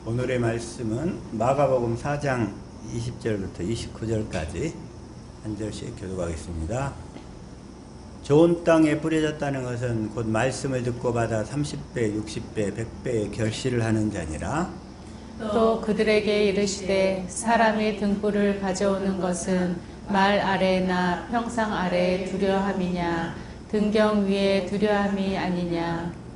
오늘의 말씀은 마가복음 4장 20절부터 29절까지 한 절씩 교독하겠습니다. 좋은 땅에 뿌려졌다는 것은 곧 말씀을 듣고 받아 30배, 60배, 100배의 결실을 하는 자니라. 또 그들에게 이르시되 사람이 등불을 가져오는 것은 말 아래나 평상 아래에 두려함이냐 등경 위에 두려함이 아니냐.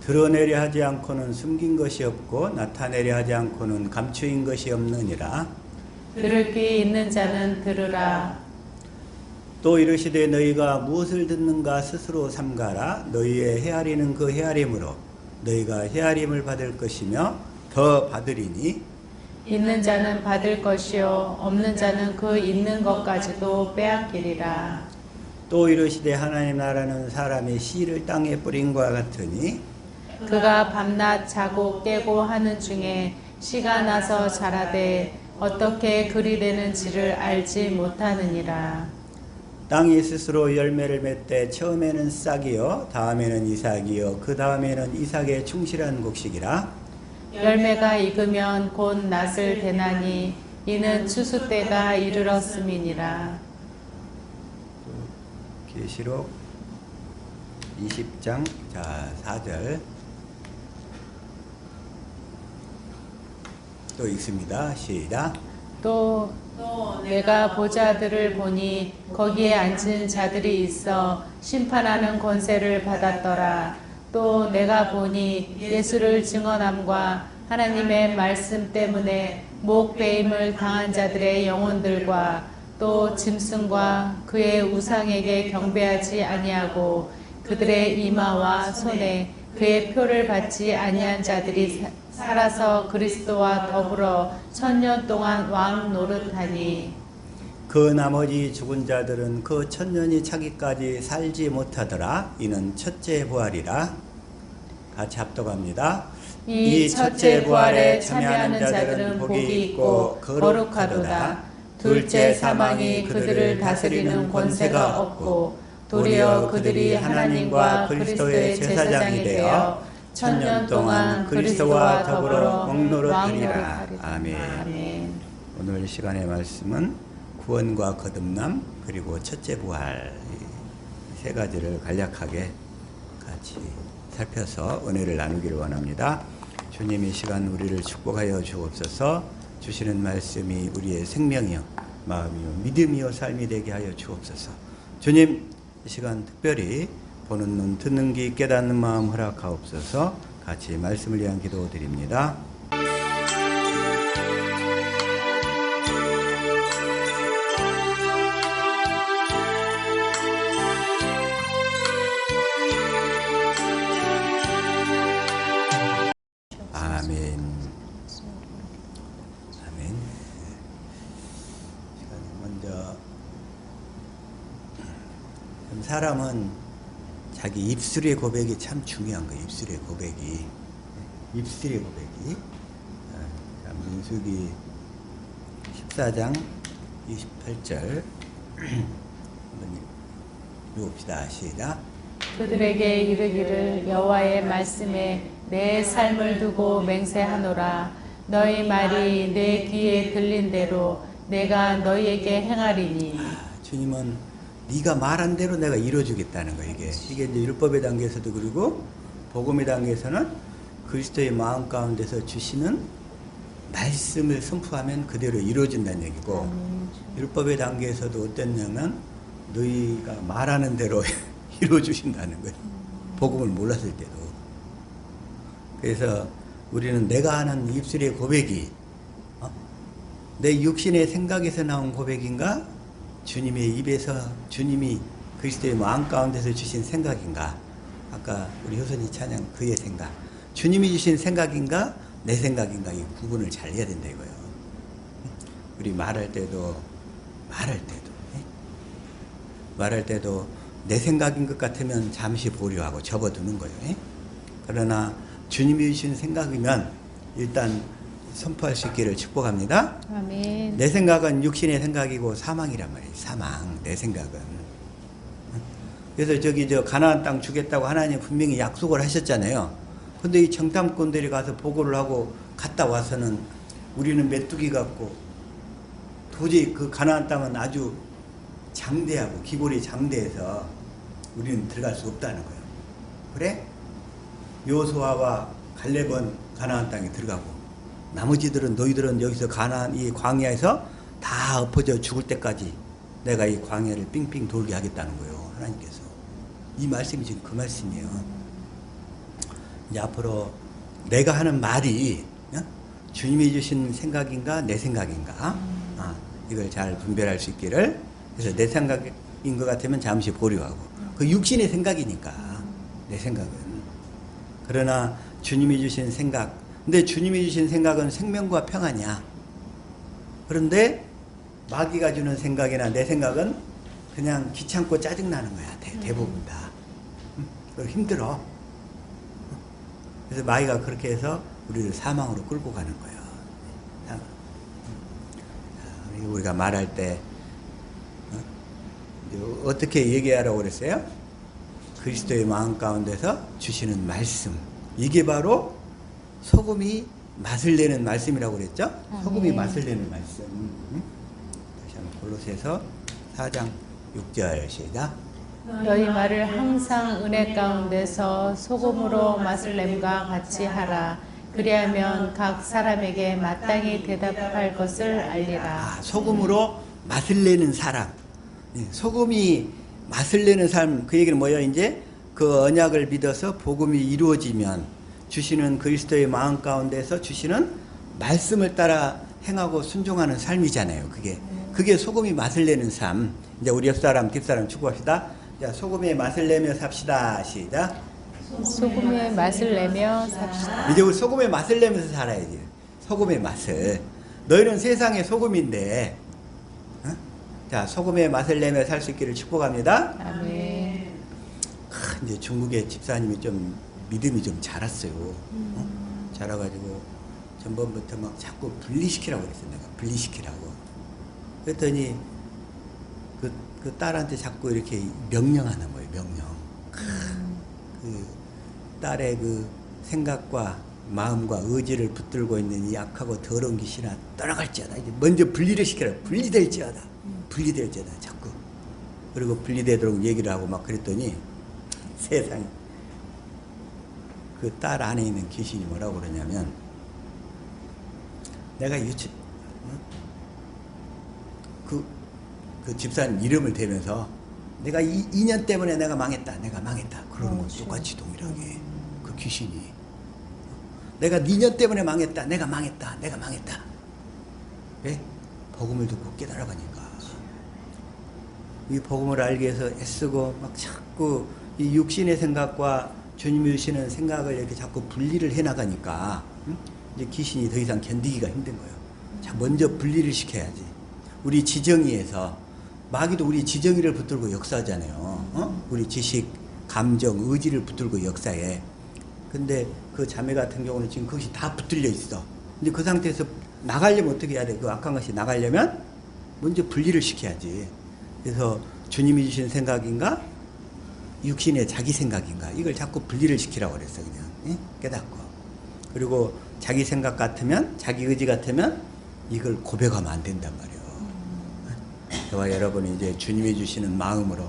드러내려 하지 않고는 숨긴 것이 없고 나타내려 하지 않고는 감추인 것이 없느니라. 들을 귀 있는 자는 들으라. 또 이르시되 너희가 무엇을 듣는가 스스로 삼가라. 너희의 헤아리는 그 헤아림으로 너희가 헤아림을 받을 것이며 더 받으리니. 있는 자는 받을 것이요 없는 자는 그 있는 것까지도 빼앗기리라. 또 이르시되 하나님 나라는 사람의 씨를 땅에 뿌린과 같으니 그가 밤낮 자고 깨고 하는 중에 씨가 나서 자라되 어떻게 그리 되는지를 알지 못하느니라. 땅이 스스로 열매를 맺되 처음에는 싹이요 다음에는 이삭이요 그 다음에는 이삭의 충실한 곡식이라. 열매가 익으면 곧 낫을 대나니 이는 추수 때가 이르렀음이니라. 계시록 20장 4절 또 읽습니다. 시작. 또 내가 보좌들을 보니 거기에 앉은 자들이 있어 심판하는 권세를 받았더라. 또 내가 보니 예수를 증언함과 하나님의 말씀 때문에 목배임을 당한 자들의 영혼들과 또 짐승과 그의 우상에게 경배하지 아니하고 그들의 이마와 손에 그의 표를 받지 아니한 자들이 살아서 그리스도와 더불어 1000년 동안 왕 노릇하니. 그 나머지 죽은 자들은 그 1000년이 차기까지 살지 못하더라. 이는 첫째 부활이라. 같이 합독합니다. 이 첫째 부활에 참여하는 자들은 복이 있고 거룩하도다. 둘째 사망이 그들을 다스리는 권세가 없고 도리어 그들이 하나님과 그리스도의 제사장이 되어 1000년 동안 그리스도와 더불어 왕노릇하리라. 아멘. 아멘. 오늘 시간의 말씀은 구원과 거듭남 그리고 첫째 부활 이 세 가지를 간략하게 같이 살펴서 은혜를 나누기를 원합니다. 주님 이 시간 우리를 축복하여 주옵소서. 주시는 말씀이 우리의 생명이요 마음이요 믿음이요 삶이 되게 하여 주옵소서. 주님 이 시간 특별히 보는 눈 듣는 귀 깨닫는 마음 허락하옵소서. 같이 말씀을 위한 기도 드립니다. 아멘. 아멘. 먼저 사람은 자기 입술의 고백이 참 중요한 거예요. 입술의 고백이. 입술의 고백이. 자, 민수기 14장 28절 한번 읽어봅시다. 시작. 그들에게 이르기를 여호와의 말씀에 내 삶을 두고 맹세하노라. 너희 말이 내 귀에 들린 대로 내가 너희에게 행하리니. 주님은 네가 말한 대로 내가 이루어주겠다는 거예요. 이게 이제 율법의 단계에서도 그리고 복음의 단계에서는 그리스도의 마음 가운데서 주시는 말씀을 선포하면 그대로 이루어진다는 얘기고, 율법의 단계에서도 어땠냐면 너희가 말하는 대로 이루어주신다는 거예요. 복음을 몰랐을 때도. 그래서 우리는 내가 하는 입술의 고백이 내 육신의 생각에서 나온 고백인가? 주님의 입에서 주님이 그리스도의 마음 가운데서 주신 생각인가? 아까 우리 효선이 찬양 그의 생각. 주님이 주신 생각인가? 내 생각인가? 이 구분을 잘 해야 된다 이거예요. 우리 말할 때도 내 생각인 것 같으면 잠시 보류하고 접어두는 거예요. 그러나 주님이 주신 생각이면 일단 선포할 수 있기를 축복합니다. 아멘. 내 생각은 육신의 생각이고 사망이란 말이에요. 사망, 내 생각은. 그래서 가나안 땅 주겠다고 하나님 분명히 약속을 하셨잖아요. 근데 이 정탐꾼들이 가서 보고를 하고 갔다 와서는 우리는 메뚜기 같고 도저히 그 가나안 땅은 아주 장대하고 기골이 장대해서 우리는 들어갈 수 없다는 거예요. 그래? 여호수아와 갈렙은 가나안 땅에 들어가고 나머지들은 너희들은 여기서 가나안 이 광야에서 다 엎어져 죽을 때까지 내가 이 광야를 삥삥 돌게 하겠다는 거예요. 하나님께서. 이 말씀이 지금 그 말씀이에요. 이제 앞으로 내가 하는 말이 주님이 주신 생각인가 내 생각인가 이걸 잘 분별할 수 있기를. 그래서 내 생각인 것 같으면 잠시 보류하고 그 육신의 생각이니까 내 생각은. 그러나 주님이 주신 생각, 근데 주님이 주신 생각은 생명과 평안이야. 그런데 마귀가 주는 생각이나 내 생각은 그냥 귀찮고 짜증나는 거야. 대부분 다. 그리고 힘들어. 그래서 마귀가 그렇게 해서 우리를 사망으로 끌고 가는 거예요. 우리가 말할 때 어떻게 얘기하라고 그랬어요? 그리스도의 마음 가운데서 주시는 말씀. 이게 바로 소금이 맛을 내는 말씀이라고 그랬죠? 소금이 맛을 내는 말씀. 다시 한번 골로새서 4장 6절 시작. 너희 말을 항상 은혜 가운데서 소금으로 맛을 냄과 같이 하라. 그리하면 각 사람에게 마땅히 대답할 것을 알리라. 소금으로 맛을 내는 사람. 소금이 맛을 내는 사람, 그 얘기는 뭐예요? 이제 그 언약을 믿어서 복음이 이루어지면 주시는 그리스도의 마음 가운데서 주시는 말씀을 따라 행하고 순종하는 삶이잖아요. 그게 소금이 맛을 내는 삶. 이제 우리 옆사람 뒷사람 축구합시다. 자, 소금의 맛을 내며 삽시다. 시작. 소금의 맛을 내며 삽시다. 이제 우리 소금의 맛을 내면서 살아야지. 소금의 맛을. 너희는 세상의 소금인데, 자, 소금의 맛을 내며 살 수 있기를 축복합니다. 아멘. 이제 중국의 집사님이 좀 믿음이 좀 자랐어요. 자라가지고 전번부터 막 자꾸 분리시키라고 그랬어요. 내가 분리시키라고. 그랬더니 그 딸한테 자꾸 이렇게 명령하는 거예요. 명령. 그 딸의 그 생각과 마음과 의지를 붙들고 있는 이 악하고 더러운 귀신아 떠나갈지어다. 이제 먼저 분리를 시켜라. 분리될지어다. 분리될지어다. 자꾸. 그리고 분리되도록 얘기를 하고 막 그랬더니 세상에 그 딸 안에 있는 귀신이 뭐라고 그러냐면 내가 그 집사님 이름을 대면서 내가 2년 때문에 내가 망했다. 그러는 거 똑같이 동일하게. 그 귀신이. 내가 2년 때문에 망했다. 내가 망했다. 왜? 복음을 듣고 깨달아가니까. 이 복음을 알기 위해서 애쓰고 막 자꾸 이 육신의 생각과 주님이 주시는 생각을 이렇게 자꾸 분리를 해나가니까 이제 귀신이 더 이상 견디기가 힘든 거예요. 자, 먼저 분리를 시켜야지. 우리 지정의에서 마귀도 우리 지정의를 붙들고 역사하잖아요. 우리 지식, 감정, 의지를 붙들고 역사해. 근데 그 자매 같은 경우는 지금 그것이 다 붙들려 있어. 근데 그 상태에서 나가려면 어떻게 해야 돼? 그 악한 것이 나가려면 먼저 분리를 시켜야지. 그래서 주님이 주신 생각인가? 육신의 자기 생각인가? 이걸 자꾸 분리를 시키라고 그랬어. 그냥 깨닫고. 그리고 자기 생각 같으면, 자기 의지 같으면 이걸 고백하면 안 된단 말이에요. 저와 여러분이 이제 주님이 주시는 마음으로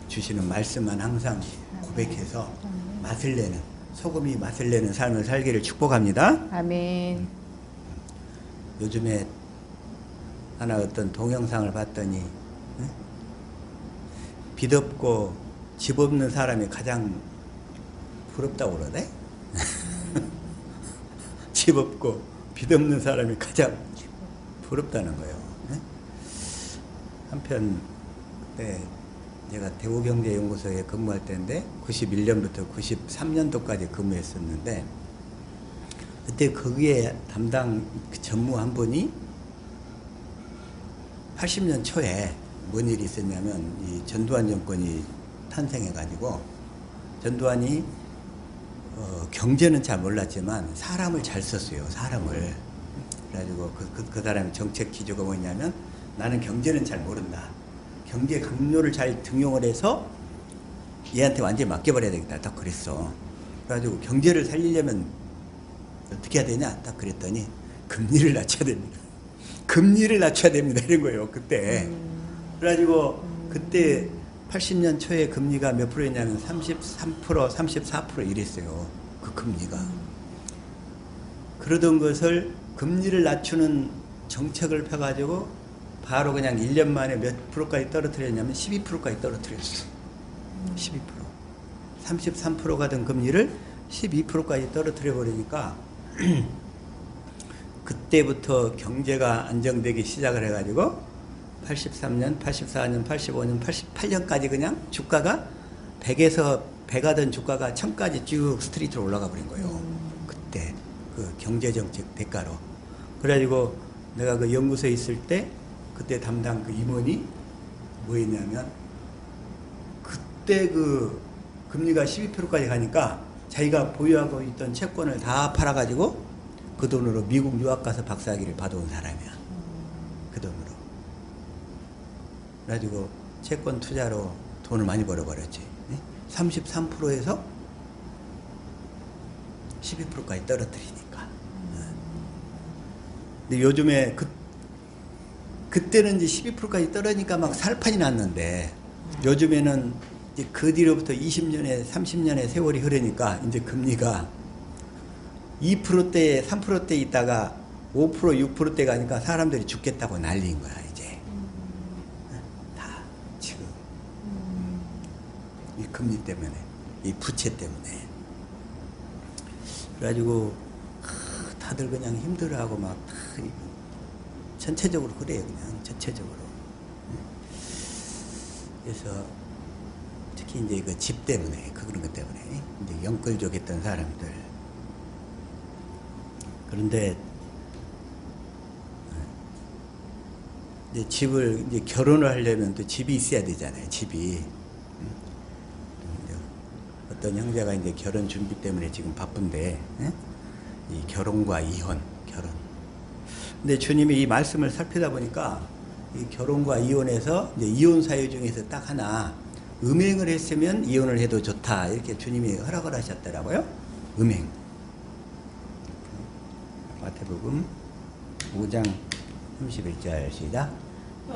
주시는 말씀만 항상 고백해서 맛을 내는, 소금이 맛을 내는 삶을 살기를 축복합니다. 아멘. 요즘에 하나 어떤 동영상을 봤더니 빚 없고 집 없는 사람이 가장 부럽다고 그러네. 집 없고 빚 없는 사람이 가장 부럽다는 거예요. 한편 그때 제가 대우경제연구소에 근무할 때인데 91년부터 93년도까지 근무했었는데 그때 거기에 담당 전무 한 분이 80년 초에 뭔 일이 있었냐면 이 전두환 정권이 탄생해가지고 전두환이 경제는 잘 몰랐지만 사람을 잘 썼어요. 사람을. 그래가지고 그 사람의 정책 기조가 뭐냐면 나는 경제는 잘 모른다. 경제 강요를 잘 등용을 해서 얘한테 완전히 맡겨버려야 되겠다. 딱 그랬어. 그래가지고 경제를 살리려면 어떻게 해야 되냐 딱 그랬더니 금리를 낮춰야 됩니다. 금리를 낮춰야 됩니다 이런 거예요 그때. 그래가지고 그때 80년 초에 금리가 몇 프로였냐면 33%, 34% 이랬어요. 그 금리가. 그러던 것을 금리를 낮추는 정책을 펴가지고 바로 그냥 1년 만에 몇 프로까지 떨어뜨렸냐면 12%까지 떨어뜨렸어. 12%. 33% 가던 금리를 12%까지 떨어뜨려 버리니까 그때부터 경제가 안정되기 시작을 해가지고 83년, 84년, 85년, 88년까지 그냥 주가가 100에서 100 하던 주가가 1000까지 쭉 스트리트로 올라가 버린 거예요. 그때 그 경제정책 대가로. 그래가지고 내가 그 연구소에 있을 때 그때 담당 그 임원이 뭐 했냐면 그때 그 금리가 12%까지 가니까 자기가 보유하고 있던 채권을 다 팔아가지고 그 돈으로 미국 유학 가서 박사학위를 받아온 사람이야. 그 돈으로. 그래가지고 채권 투자로 돈을 많이 벌어버렸지. 33%에서 12%까지 떨어뜨리니까. 근데 요즘에 그때는 이제 12%까지 떨어지니까 막 살판이 났는데 요즘에는 이제 그 뒤로부터 20년에 30년의 세월이 흐르니까 이제 금리가 2%대에 3%대 있다가 5% 6%대 가니까 사람들이 죽겠다고 난리인 거야 이제. 다 지금 이 금리 때문에 이 부채 때문에. 그래가지고 다들 그냥 힘들어하고 막 전체적으로 그래요 그냥 전체적으로. 그래서 특히 이제 그 집 때문에 그런 것 때문에 이제 영끌족 했던 사람들. 그런데 이제 집을 이제 결혼을 하려면 또 집이 있어야 되잖아요. 집이. 어떤 형제가 이제 결혼 준비 때문에 지금 바쁜데 이 결혼과 이혼, 결혼. 근데 주님이 이 말씀을 살피다 보니까 이 결혼과 이혼에서 이제 이혼 사유 중에서 딱 하나 음행을 했으면 이혼을 해도 좋다 이렇게 주님이 허락을 하셨더라고요. 음행. 마태복음 5장 31절 시작.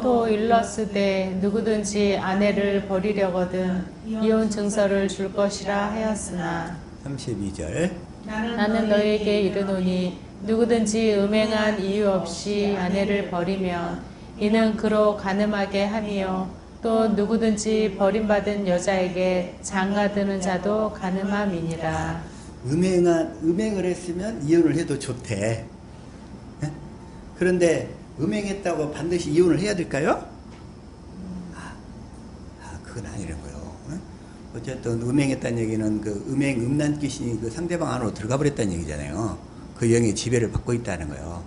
또 일렀으되 누구든지 아내를 버리려거든 이혼 증서를 줄 것이라 하였으나 32절. 나는 너희에게 이르노니 누구든지 음행한 이유 없이 아내를 버리면 이는 그로 간음하게 함이요 또 누구든지 버림받은 여자에게 장가드는 자도 간음함이니라. 음행을 했으면 이혼을 해도 좋대. 예? 그런데 음행했다고 반드시 이혼을 해야 될까요? 그건 아니라는 거예요. 어쨌든 음행했다는 얘기는 그 음란 귀신이 그 상대방 안으로 들어가 버렸다는 얘기잖아요. 그 영의 지배를 받고 있다는 거예요.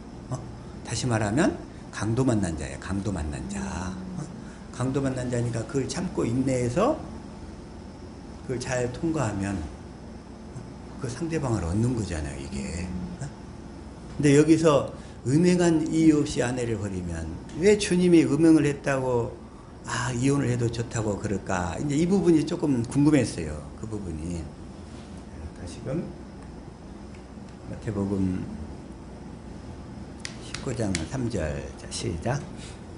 다시 말하면 강도 만난 자예요. 강도 만난 자. 강도 만난 자니까 그걸 참고 인내해서 그걸 잘 통과하면 그 상대방을 얻는 거잖아요, 이게. 근데 여기서 음행한 이유 없이 아내를 버리면 왜 주님이 음행을 했다고 이혼을 해도 좋다고 그럴까? 이제 이 부분이 조금 궁금했어요. 그 부분이. 다시금 마태복음 19장 3절 자, 시작.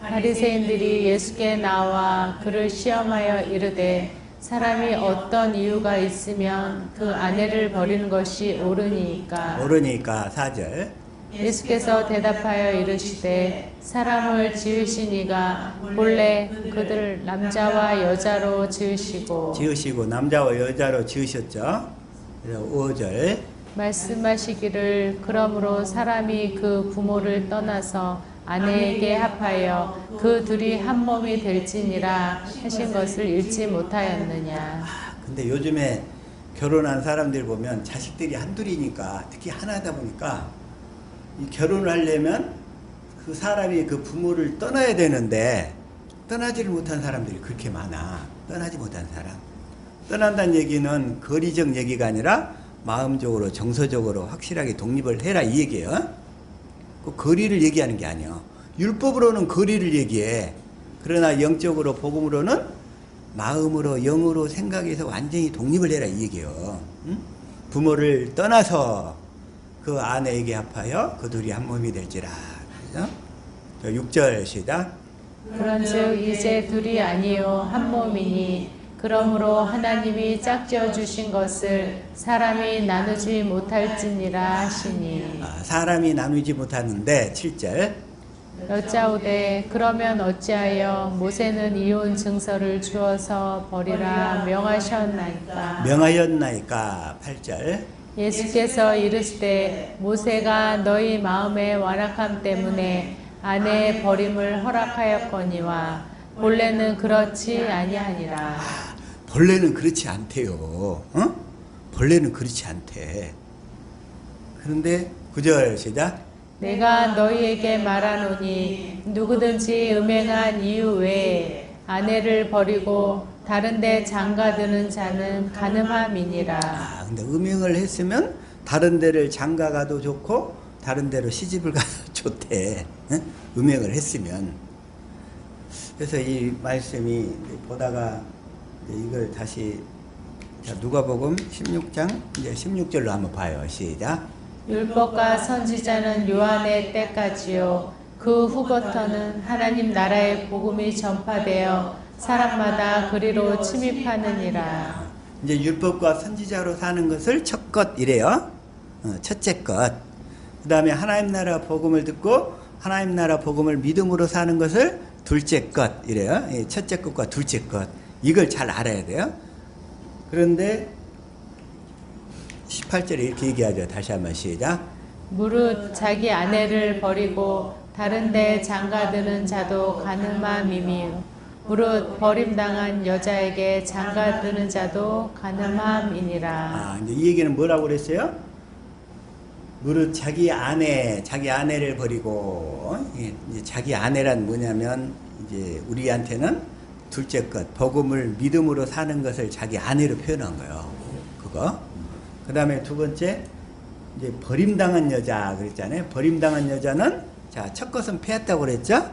바리새인들이 예수께 나와 그를 시험하여 이르되 사람이 어떤 이유가 있으면 그 아내를 버리는 것이 옳으니까. 4절. 예수께서 대답하여 이르시되 사람을 지으신 이가 본래 그들 남자와 여자로 지으시고 남자와 여자로 지으셨죠. 5절. 말씀하시기를 그러므로 사람이 그 부모를 떠나서 아내에게 합하여 그 둘이 한 몸이 될지니라 하신 것을 읽지 못하였느냐. 근데 요즘에 결혼한 사람들 보면 자식들이 한둘이니까 특히 하나다 보니까 이 결혼을 하려면 그 사람이 그 부모를 떠나야 되는데 떠나지를 못한 사람들이 그렇게 많아. 떠나지 못한 사람. 떠난다는 얘기는 거리적 얘기가 아니라 마음적으로 정서적으로 확실하게 독립을 해라 이 얘기예요. 그 거리를 얘기하는 게 아니에요. 율법으로는 거리를 얘기해. 그러나 영적으로 복음으로는 마음으로 영으로 생각해서 완전히 독립을 해라 이 얘기예요. 응? 부모를 떠나서 그 아내에게 합하여 그 둘이 한 몸이 될지라. 6절 시작. 그런즉 이제 둘이 아니요 한 몸이니 그러므로 하나님이 짝지어 주신 것을 사람이 나누지 못할지니라 하시니. 사람이 나누지 못하는데 7절. 여짜오되 그러면 어찌하여 모세는 이혼 증서를 주어서 버리라 명하셨나이까. 명하였나이까. 8절. 예수께서 이르시되 모세가 너희 마음의 완악함 때문에 아내의 버림을 허락하였거니와 본래는 그렇지 아니하니라. 본래는 그렇지 않대요. 어? 본래는 그렇지 않대. 그런데 9절 시작. 내가 너희에게 말하노니 누구든지 음행한 이유 외에 아내를 버리고 다른 데 장가드는 자는 간음함이니라. 근데 음행을 했으면 다른 데를 장가가도 좋고 다른 데로 시집을 가도 좋대. 응? 음행을 했으면. 그래서 이 말씀이 보다가 이걸 다시 자, 누가복음 16장 이제 16절로 한번 봐요. 시작. 율법과 선지자는 요한의 때까지요 그 후부터는 하나님 나라의 복음이 전파되어 사람마다 그리로 침입하느니라. 이제 율법과 선지자로 사는 것을 첫 것 이래요. 첫째 것. 그 다음에 하나님 나라 복음을 듣고 하나님 나라 복음을 믿음으로 사는 것을 둘째 것 이래요. 첫째 것과 둘째 것. 이걸 잘 알아야 돼요. 그런데 18절에 이렇게 얘기하죠. 다시 한번 시작. 무릇 자기 아내를 버리고 다른 데 장가드는 자도 간음함이며 무릇 버림당한 여자에게 장가드는 자도 간음함이니라. 이제 이 얘기는 뭐라고 그랬어요? 무릇 자기 아내를 버리고, 이제 자기 아내란 뭐냐면, 이제 우리한테는 둘째 것, 복음을 믿음으로 사는 것을 자기 아내로 표현한 거예요. 그거. 그 다음에 두 번째, 이제 버림당한 여자 그랬잖아요. 버림당한 여자는, 자, 첫 것은 패했다고 그랬죠?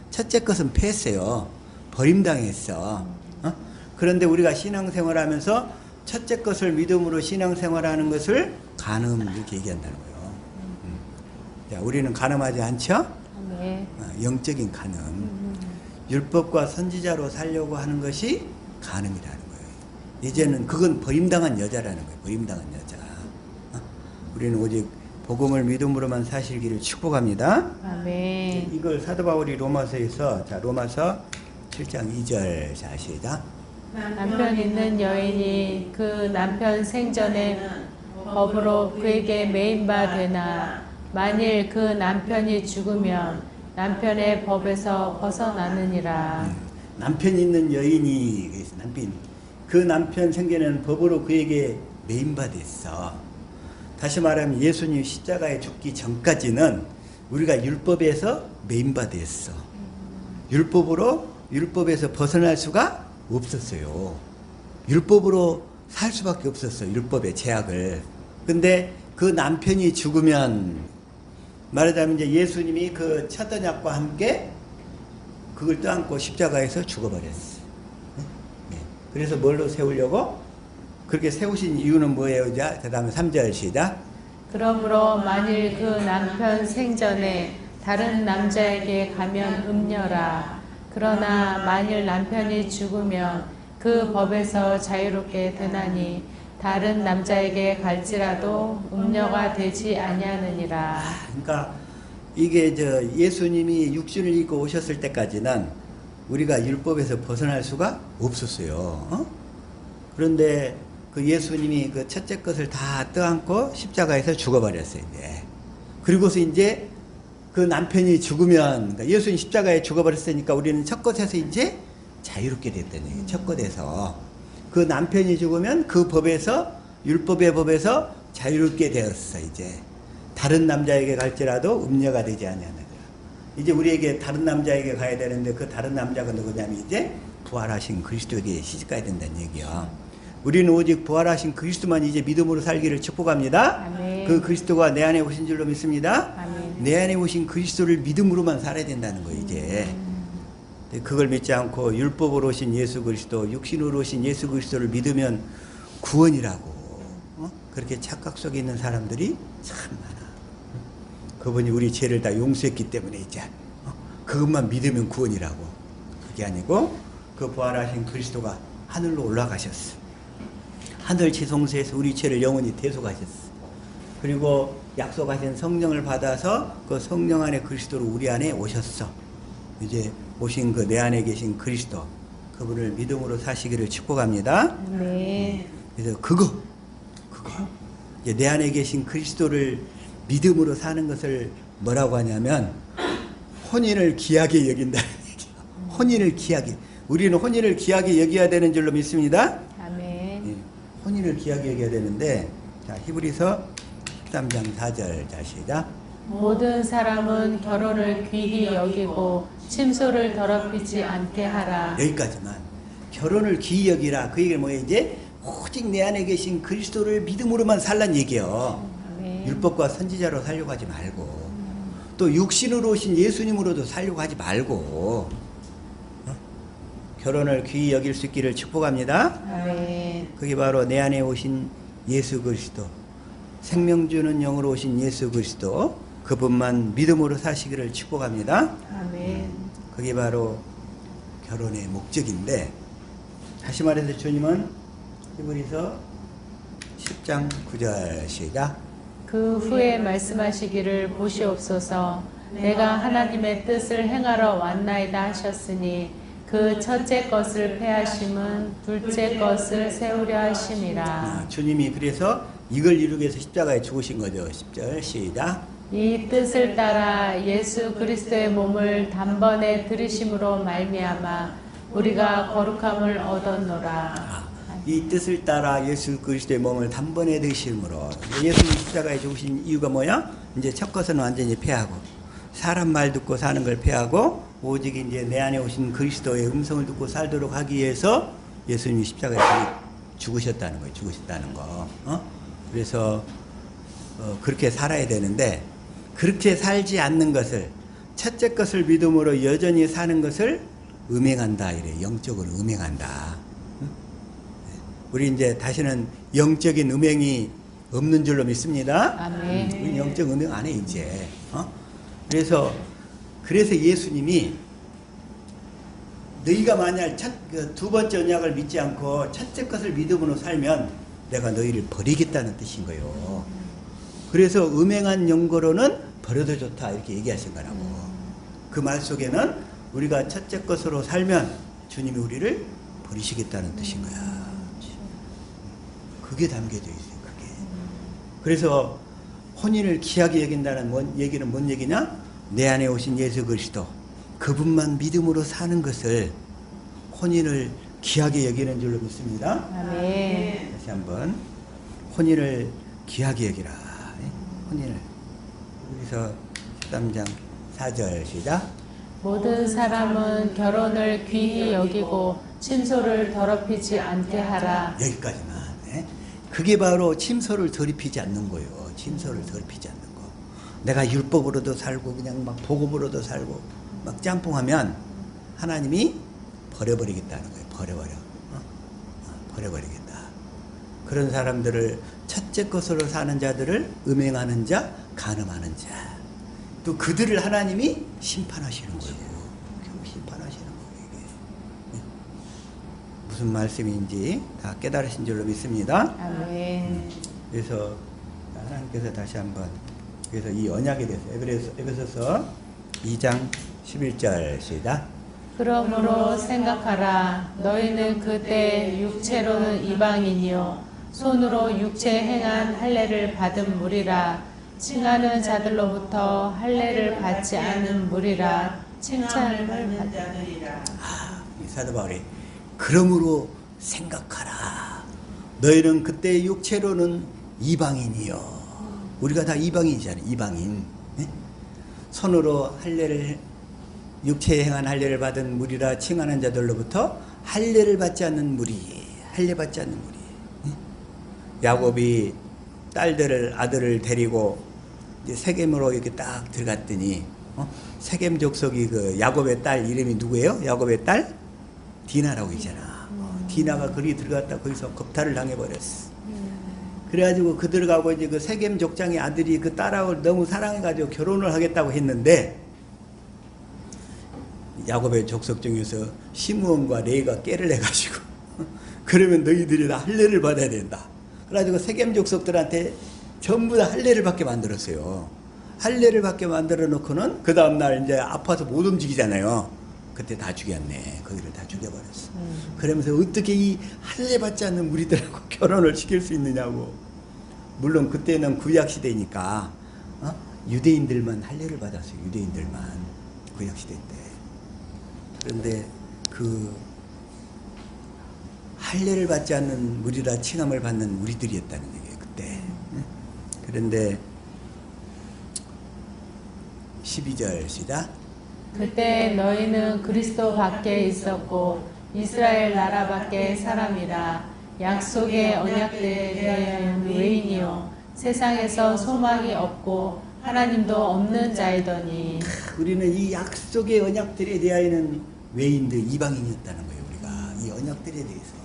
첫째 것은 패했어요. 버림당했어. 그런데 우리가 신앙생활 하면서 첫째 것을 믿음으로 신앙생활하는 것을 간음 이렇게 얘기한다는 거예요. 자, 우리는 간음하지 않죠? 네. 영적인 간음. 율법과 선지자로 살려고 하는 것이 간음이라는 거예요. 이제는 그건 버림당한 여자라는 거예요. 버림당한 여자. 우리는 오직 복음을 믿음으로만 사실기를 축복합니다. 아멘. 이걸 사도 바울이 로마서에서, 자, 로마서 7장 2절 자 시작. 남편 있는 여인이 그 남편 생전에 법으로 그에게 매인 바 되나 만일 그 남편이 죽으면 남편의 법에서 벗어나느니라. 남편 있는 여인이 그 남편 생전에는 법으로 그에게 매인 바 됐어. 다시 말하면 예수님 십자가에 죽기 전까지는 우리가 율법에서 매인 바 됐어. 율법에서 벗어날 수가 없었어요. 율법으로 살 수밖에 없었어요. 율법의 제약을. 근데 그 남편이 죽으면 말하자면 이제 예수님이 그 첫 언약과 함께 그걸 떠안고 십자가에서 죽어버렸어요. 네. 그래서 뭘로 세우려고? 그렇게 세우신 이유는 뭐예요? 자, 그 다음에 3절 시작. 그러므로 만일 그 남편 생전에 다른 남자에게 가면 음녀라. 그러나 만일 남편이 죽으면 그 법에서 자유롭게 되나니 다른 남자에게 갈지라도 음녀가 되지 아니하느니라. 그러니까 이게 예수님이 육신을 입고 오셨을 때까지는 우리가 율법에서 벗어날 수가 없었어요. 그런데 그 예수님이 그 첫째 것을 다 떠안고 십자가에서 죽어버렸어요. 이제. 그리고서 이제 그 남편이 죽으면, 그러니까 예수님 십자가에 죽어버렸으니까 우리는 첫 것에서 이제 자유롭게 됐다는 얘기예요. 첫 것에서. 그 남편이 죽으면 그 법에서, 율법의 법에서 자유롭게 되었어, 이제. 다른 남자에게 갈지라도 음녀가 되지 아니하느니라. 이제 우리에게 다른 남자에게 가야 되는데 그 다른 남자가 누구냐면 이제 부활하신 그리스도에게 시집가야 된다는 얘기야. 우리는 오직 부활하신 그리스도만 이제 믿음으로 살기를 축복합니다. 아멘. 그 그리스도가 내 안에 오신 줄로 믿습니다. 아멘. 내 안에 오신 그리스도를 믿음으로만 살아야 된다는 거예요, 이제. 그걸 믿지 않고 율법으로 오신 예수 그리스도, 육신으로 오신 예수 그리스도를 믿으면 구원이라고. 그렇게 착각 속에 있는 사람들이 참 많아. 그분이 우리 죄를 다 용서했기 때문에 이제 그것만 믿으면 구원이라고. 그게 아니고 그 부활하신 그리스도가 하늘로 올라가셨어. 하늘 지성소에서 우리 죄를 영원히 대속하셨어. 그리고 약속하신 성령을 받아서 그 성령 안에 그리스도로 우리 안에 오셨어. 이제 오신 그 내 안에 계신 그리스도, 그분을 믿음으로 사시기를 축복합니다. 네. 그래서 그거 이제 내 안에 계신 그리스도를 믿음으로 사는 것을 뭐라고 하냐면 혼인을 귀하게 여긴다는 얘기야. 혼인을 귀하게. 우리는 혼인을 귀하게 여겨야 되는 줄로 믿습니다. 아멘. 예, 혼인을 귀하게 여겨야 되는데, 자, 히브리서 13장 4절. 자, 시작. 모든 사람은 결혼을 귀히 여기고 침소를 더럽히지 않게 하라. 여기까지만. 결혼을 귀히 여기라. 그 얘기는 뭐예요? 이제 오직 내 안에 계신 그리스도를 믿음으로만 살란 얘기예요. 아멘. 율법과 선지자로 살려고 하지 말고, 또 육신으로 오신 예수님으로도 살려고 하지 말고, 결혼을 귀히 여길 수 있기를 축복합니다. 아멘. 그게 바로 내 안에 오신 예수 그리스도, 생명 주는 영으로 오신 예수 그리스도, 그분만 믿음으로 사시기를 축복합니다. 아멘. 그게 바로 결혼의 목적인데, 다시 말해서 주님은 히브리서 10장 9절 시작. 그 후에 말씀하시기를 보시옵소서. 내가 하나님의 뜻을 행하러 왔나이다 하셨으니 그 첫째 것을 폐하심은 둘째 것을 세우려 하심이라. 주님이 그래서 이걸 이루기 위해서 십자가에 죽으신 거죠. 10절 시작. 이 뜻을 따라 예수 그리스도의 몸을 단번에 들으심으로 말미암아 우리가 거룩함을 얻었노라. 이 뜻을 따라 예수 그리스도의 몸을 단번에 드심으로. 예수님 십자가에 죽으신 이유가 뭐야? 이제 첫 것은 완전히 폐하고, 사람 말 듣고 사는 걸 폐하고, 오직 이제 내 안에 오신 그리스도의 음성을 듣고 살도록 하기 위해서 예수님이 십자가에 죽으셨다는 거예요. 죽으셨다는 거. 그래서 그렇게 살아야 되는데, 그렇게 살지 않는 것을, 첫째 것을 믿음으로 여전히 사는 것을 음행한다 이래. 영적으로 음행한다. 우리 이제 다시는 영적인 음행이 없는 줄로 믿습니다. 아멘. 우리 영적 음행 안 해 이제. 그래서 예수님이 너희가 만약 두 번째 언약을 믿지 않고 첫째 것을 믿음으로 살면 내가 너희를 버리겠다는 뜻인 거예요. 그래서 음행한 영거로는 버려도 좋다 이렇게 얘기하신 거라고. 그 말 속에는 우리가 첫째 것으로 살면 주님이 우리를 버리시겠다는 뜻인 거야. 그게 담겨져 있어요. 그게. 그래서 혼인을 귀하게 여긴다는 얘기는 뭔 얘기냐? 내 안에 오신 예수 그리스도, 그분만 믿음으로 사는 것을 혼인을 귀하게 여기는 줄로 믿습니다. 아멘. 다시 한번 혼인을 귀하게 여기라. 혼인을. 여기서 13장 4절 시작. 모든 사람은 결혼을 귀히 여기고 침소를 더럽히지 않게 하라. 여기까지만. 그게 바로 침소를 더럽히지 않는 거예요. 침소를 더럽히지 않는 거. 내가 율법으로도 살고 그냥 막 복음으로도 살고 막 짬뽕하면 하나님이 버려버리겠다는 거예요. 버려버리겠다. 그런 사람들을, 첫째 것으로 사는 자들을 음행하는 자, 간음하는 자, 또 그들을 하나님이 심판하시는 거예요. 심판하시는 거예요. 이게 무슨 말씀인지 다 깨달으신 줄로 믿습니다. 아멘. 그래서 하나님께서 다시 한번, 그래서 이 언약에 대해서 에베소서 2장 11절 시작. 그러므로 생각하라. 너희는 그때 육체로는 이방인이요 손으로 육체 행한 할례를 받은 무리라. 칭하는 자들로부터 할례를 받지 않은 무리라. 칭찬을 받는 자들이라. 이 사도 바울이 그러므로 생각하라. 너희는 그때 육체로는 이방인이요. 우리가 다 이방인이잖아요. 이방인. 네? 손으로 할례를, 육체에 행한 할례를 받은 무리라. 칭하는 자들로부터 할례를 받지 않는 무리. 할례 받지 않는 무리. 네? 야곱이 아들을 데리고 이제 세겜으로 이렇게 딱 들어갔더니 세겜 족속이 그 야곱의 딸 이름이 누구예요? 야곱의 딸 디나라고 있잖아. 디나가 거기 들어갔다 거기서 겁탈을 당해버렸어. 그래가지고 그들하고 이제 그 세겜 족장의 아들이 그 딸하고 너무 사랑해가지고 결혼을 하겠다고 했는데 야곱의 족속 중에서 시므온과 레이가 깨를 내가지고 그러면 너희들이 다 할례를 받아야 된다. 그래가지고 세겜 족속들한테 전부 다 할례를 받게 만들었어요. 할례를 받게 만들어 놓고는 그 다음날 이제 아파서 못 움직이잖아요. 그때 다 죽였네. 거기를 다 죽여버렸어. 그러면서 어떻게 이 할례 받지 않는 무리들하고 결혼을 시킬 수 있느냐고. 물론 그때는 구약시대니까 유대인들만 할례를 받았어요. 유대인들만 구약시대 때. 그런데 그 할례를 받지 않는 무리라 칭함을 받는 무리들이었다는 얘기예요. 그때. 그런데 12절 시작. 그때 너희는 그리스도 밖에 있었고 이스라엘 나라 밖에 사람이라. 약속의 언약들에 대한 외인이요 세상에서 소망이 없고 하나님도 없는 자이더니. 우리는 이 약속의 언약들에 대하여는 외인들, 이방인이었다는 거예요. 우리가 이 언약들에 대해서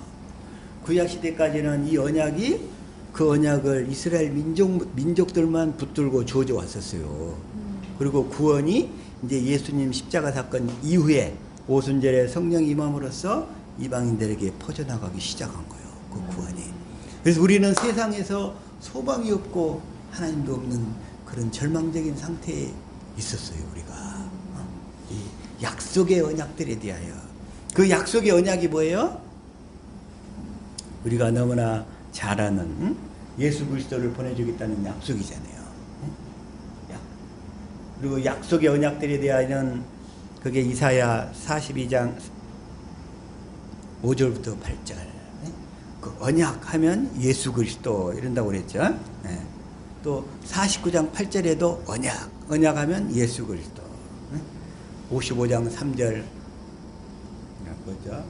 구약시대까지는 이 언약이 그 언약을 이스라엘 민족들만 붙들고 주어져 왔었어요. 그리고 구원이 이제 예수님 십자가 사건 이후에 오순절에 성령 임함으로써 이방인들에게 퍼져나가기 시작한 거예요. 그 구원이. 그래서 우리는 세상에서 소망이 없고 하나님도 없는 그런 절망적인 상태에 있었어요. 우리가 이 약속의 언약들에 대하여. 그 약속의 언약이 뭐예요? 우리가 너무나 잘 아는 예수 그리스도를 보내주겠다는 약속이잖아요. 그리고 약속의 언약들에 대하여는 그게 이사야 42장 5절부터 8절. 그 언약하면 예수 그리스도 이런다고 그랬죠. 또 49장 8절에도 언약하면 예수 그리스도. 55장 3절 뭐죠?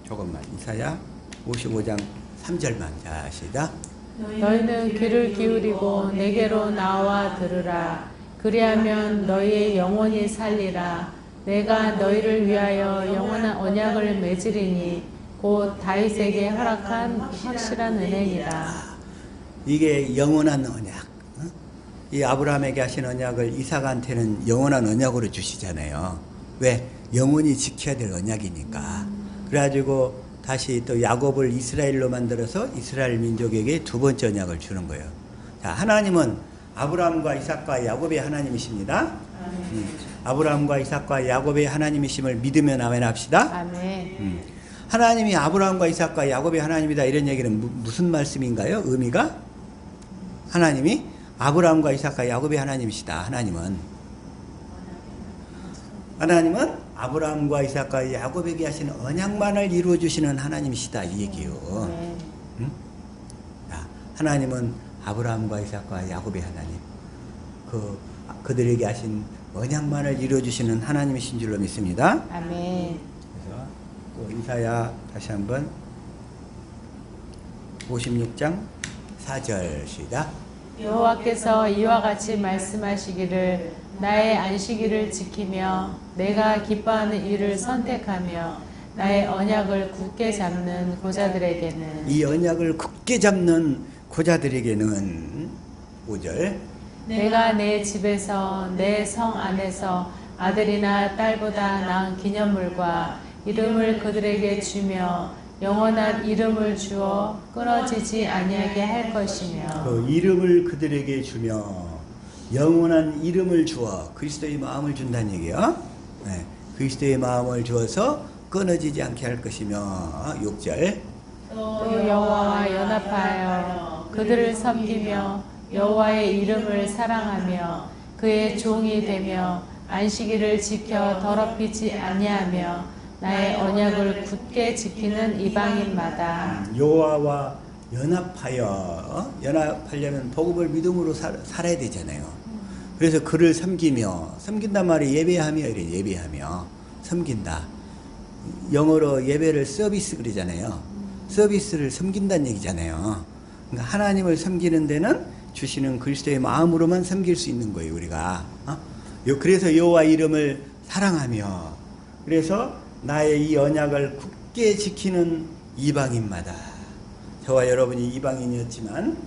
조금만 이사야 55장 3절만. 자, 시작. 너희는 귀를 기울이고 내게로 나와 들으라. 그리하면 너희의 영혼이 살리라. 내가 너희를 위하여 영원한 언약을 맺으리니 곧 다윗에게 허락한 확실한 은혜니라. 이게 영원한 언약. 이 아브라함에게 하신 언약을 이삭한테는 영원한 언약으로 주시잖아요. 왜? 영원히 지켜야 될 언약이니까. 그래가지고 다시 또 야곱을 이스라엘로 만들어서 이스라엘 민족에게 두 번째 언약을 주는 거예요. 자, 하나님은 아브라함과 이삭과 야곱의 하나님이십니다. 아브라함과 이삭과 야곱의 하나님이심을 믿으면 아멘 합시다. 아멘. 하나님이 아브라함과 이삭과 야곱의 하나님이다 이런 얘기는 무슨 말씀인가요? 의미가? 하나님이 아브라함과 이삭과 야곱의 하나님이시다. 하나님은 아브라함과 이삭과 야곱에게 하시는 언약만을 이루어 주시는 하나님이시다 이 얘기예요. 자, 하나님은 아브라함과 이삭과 야곱의 하나님, 그들에게 하신 언약만을 이루어 주시는 하나님이신 줄로 믿습니다. 아멘. 그래서 또 이사야 다시 한번 56장 4절 시작. 여호와께서 이와 같이 말씀하시기를 나의 안식일을 지키며 내가 기뻐하는 일을 선택하며 나의 언약을 굳게 잡는 고자들에게는. 이 언약을 굳게 잡는 고자들에게는 5절. 내가 내 집에서 내 성 안에서 아들이나 딸보다 나은 기념물과 이름을 그들에게 주며 영원한 이름을 주어 끊어지지 아니하게 할 것이며. 그 이름을 그들에게 주며 영원한 이름을 주어 그리스도의 마음을 준다는 얘기야. 네, 그리스도의 마음을 주어서 끊어지지 않게 할 것이며. 6절. 또 여호와와 연합하여 그들을 섬기며 여호와의 이름을 사랑하며 그의 종이 되며 안식일을 지켜 더럽히지 아니하며 나의 언약을 굳게 지키는 이방인마다. 여호와와 연합하려면 복음을 믿음으로 살아야 되잖아요. 그래서 그를 섬긴단 말이 예배하며 이래. 예배하며 섬긴다. 영어로 예배를 서비스 그러잖아요. 서비스를 섬긴다는 얘기잖아요. 그러니까 하나님을 섬기는 데는 주시는 그리스도의 마음으로만 섬길 수 있는 거예요. 우리가. 그래서 여호와 이름을 사랑하며 그래서 나의 이 언약을 굳게 지키는 이방인마다. 자, 저와 여러분이 이방인이었지만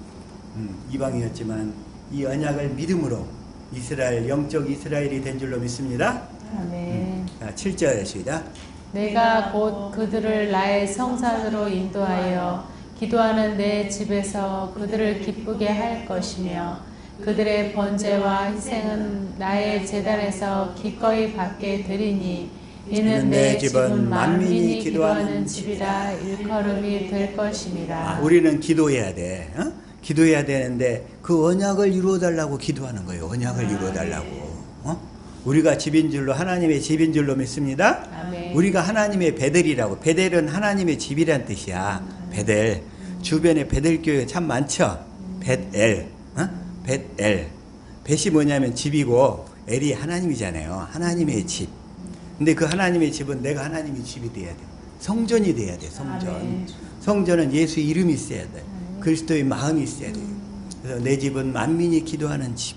이 언약을 믿음으로 이스라엘, 영적 이스라엘이 된 줄로 믿습니다. 아멘. 자, 7절 시작. 내가 곧 그들을 나의 성산으로 인도하여 기도하는 내 집에서 그들을 기쁘게 할 것이며 그들의 번제와 희생은 나의 제단에서 기꺼이 받게 되리니 이는 내 집은 만민이 기도하는 집이라 일컬음이 될 것임이라. 우리는 기도해야 돼. 기도해야 되는데 그 언약을 이루어달라고 기도하는 거예요. 언약을 이루어달라고. 우리가 집인 줄로, 하나님의 집인 줄로 믿습니다. 아멘. 우리가 하나님의 베델이라고. 베델은 하나님의 집이란 뜻이야. 베델. 주변에 베델 교회 참 많죠. 벳엘. 벳엘. 벳이 뭐냐면 집이고 엘이 하나님이잖아요. 하나님의 집. 근데 그 하나님의 집은 내가 하나님의 집이 돼야 돼. 성전이 돼야 돼. 성전. 아멘. 성전은 예수 이름이 있어야 돼. 그리스도의 마음이 있어야 돼. 그래서 내 집은 만민이 기도하는 집.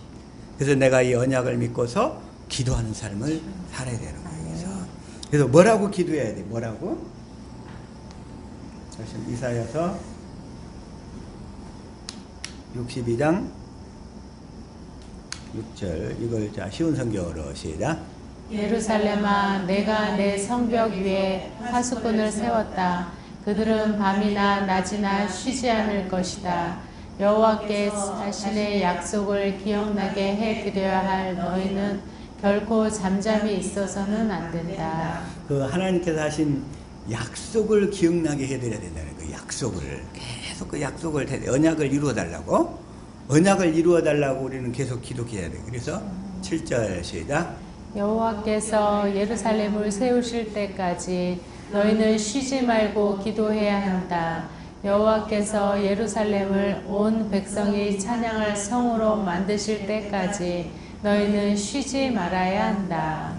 그래서 내가 이 언약을 믿고서 기도하는 삶을 살아야 되는 거예요. 그래서 뭐라고 기도해야 돼? 뭐라고? 이사야서 62장 6절. 이걸 자 쉬운 성경으로 시작. 예루살렘아 내가 내 성벽 위에 파수꾼을 세웠다. 그들은 밤이나 낮이나 쉬지 않을 것이다. 여호와께 자신의 약속을 기억나게 해드려야 할 너희는 결코 잠잠히 있어서는 안 된다. 그 하나님께서 하신 약속을 기억나게 해드려야 된다는 그 약속을 계속 그 약속을 언약을 이루어 달라고. 언약을 이루어 달라고 우리는 계속 기도해야 돼. 그래서 7절 시작. 여호와께서 예루살렘을 세우실 때까지 너희는 쉬지 말고 기도해야 한다. 여호와께서 예루살렘을 온 백성이 찬양할 성으로 만드실 때까지 너희는 쉬지 말아야 한다.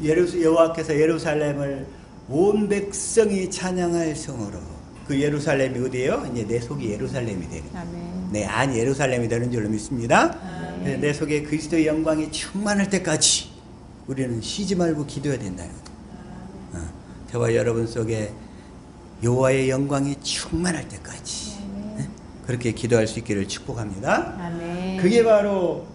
여호와께서 예루살렘을 온 백성이 찬양할 성으로. 그 예루살렘이 어디예요? 이제 내 속이 예루살렘이 되는. 아멘. 내 안이 예루살렘이 되는 줄로 믿습니다. 내 속에 그리스도의 영광이 충만할 때까지 우리는 쉬지 말고 기도해야 된다는 거예요. 저와 여러분 속에 여호와의 영광이 충만할 때까지 그렇게 기도할 수 있기를 축복합니다. 아멘. 그게 바로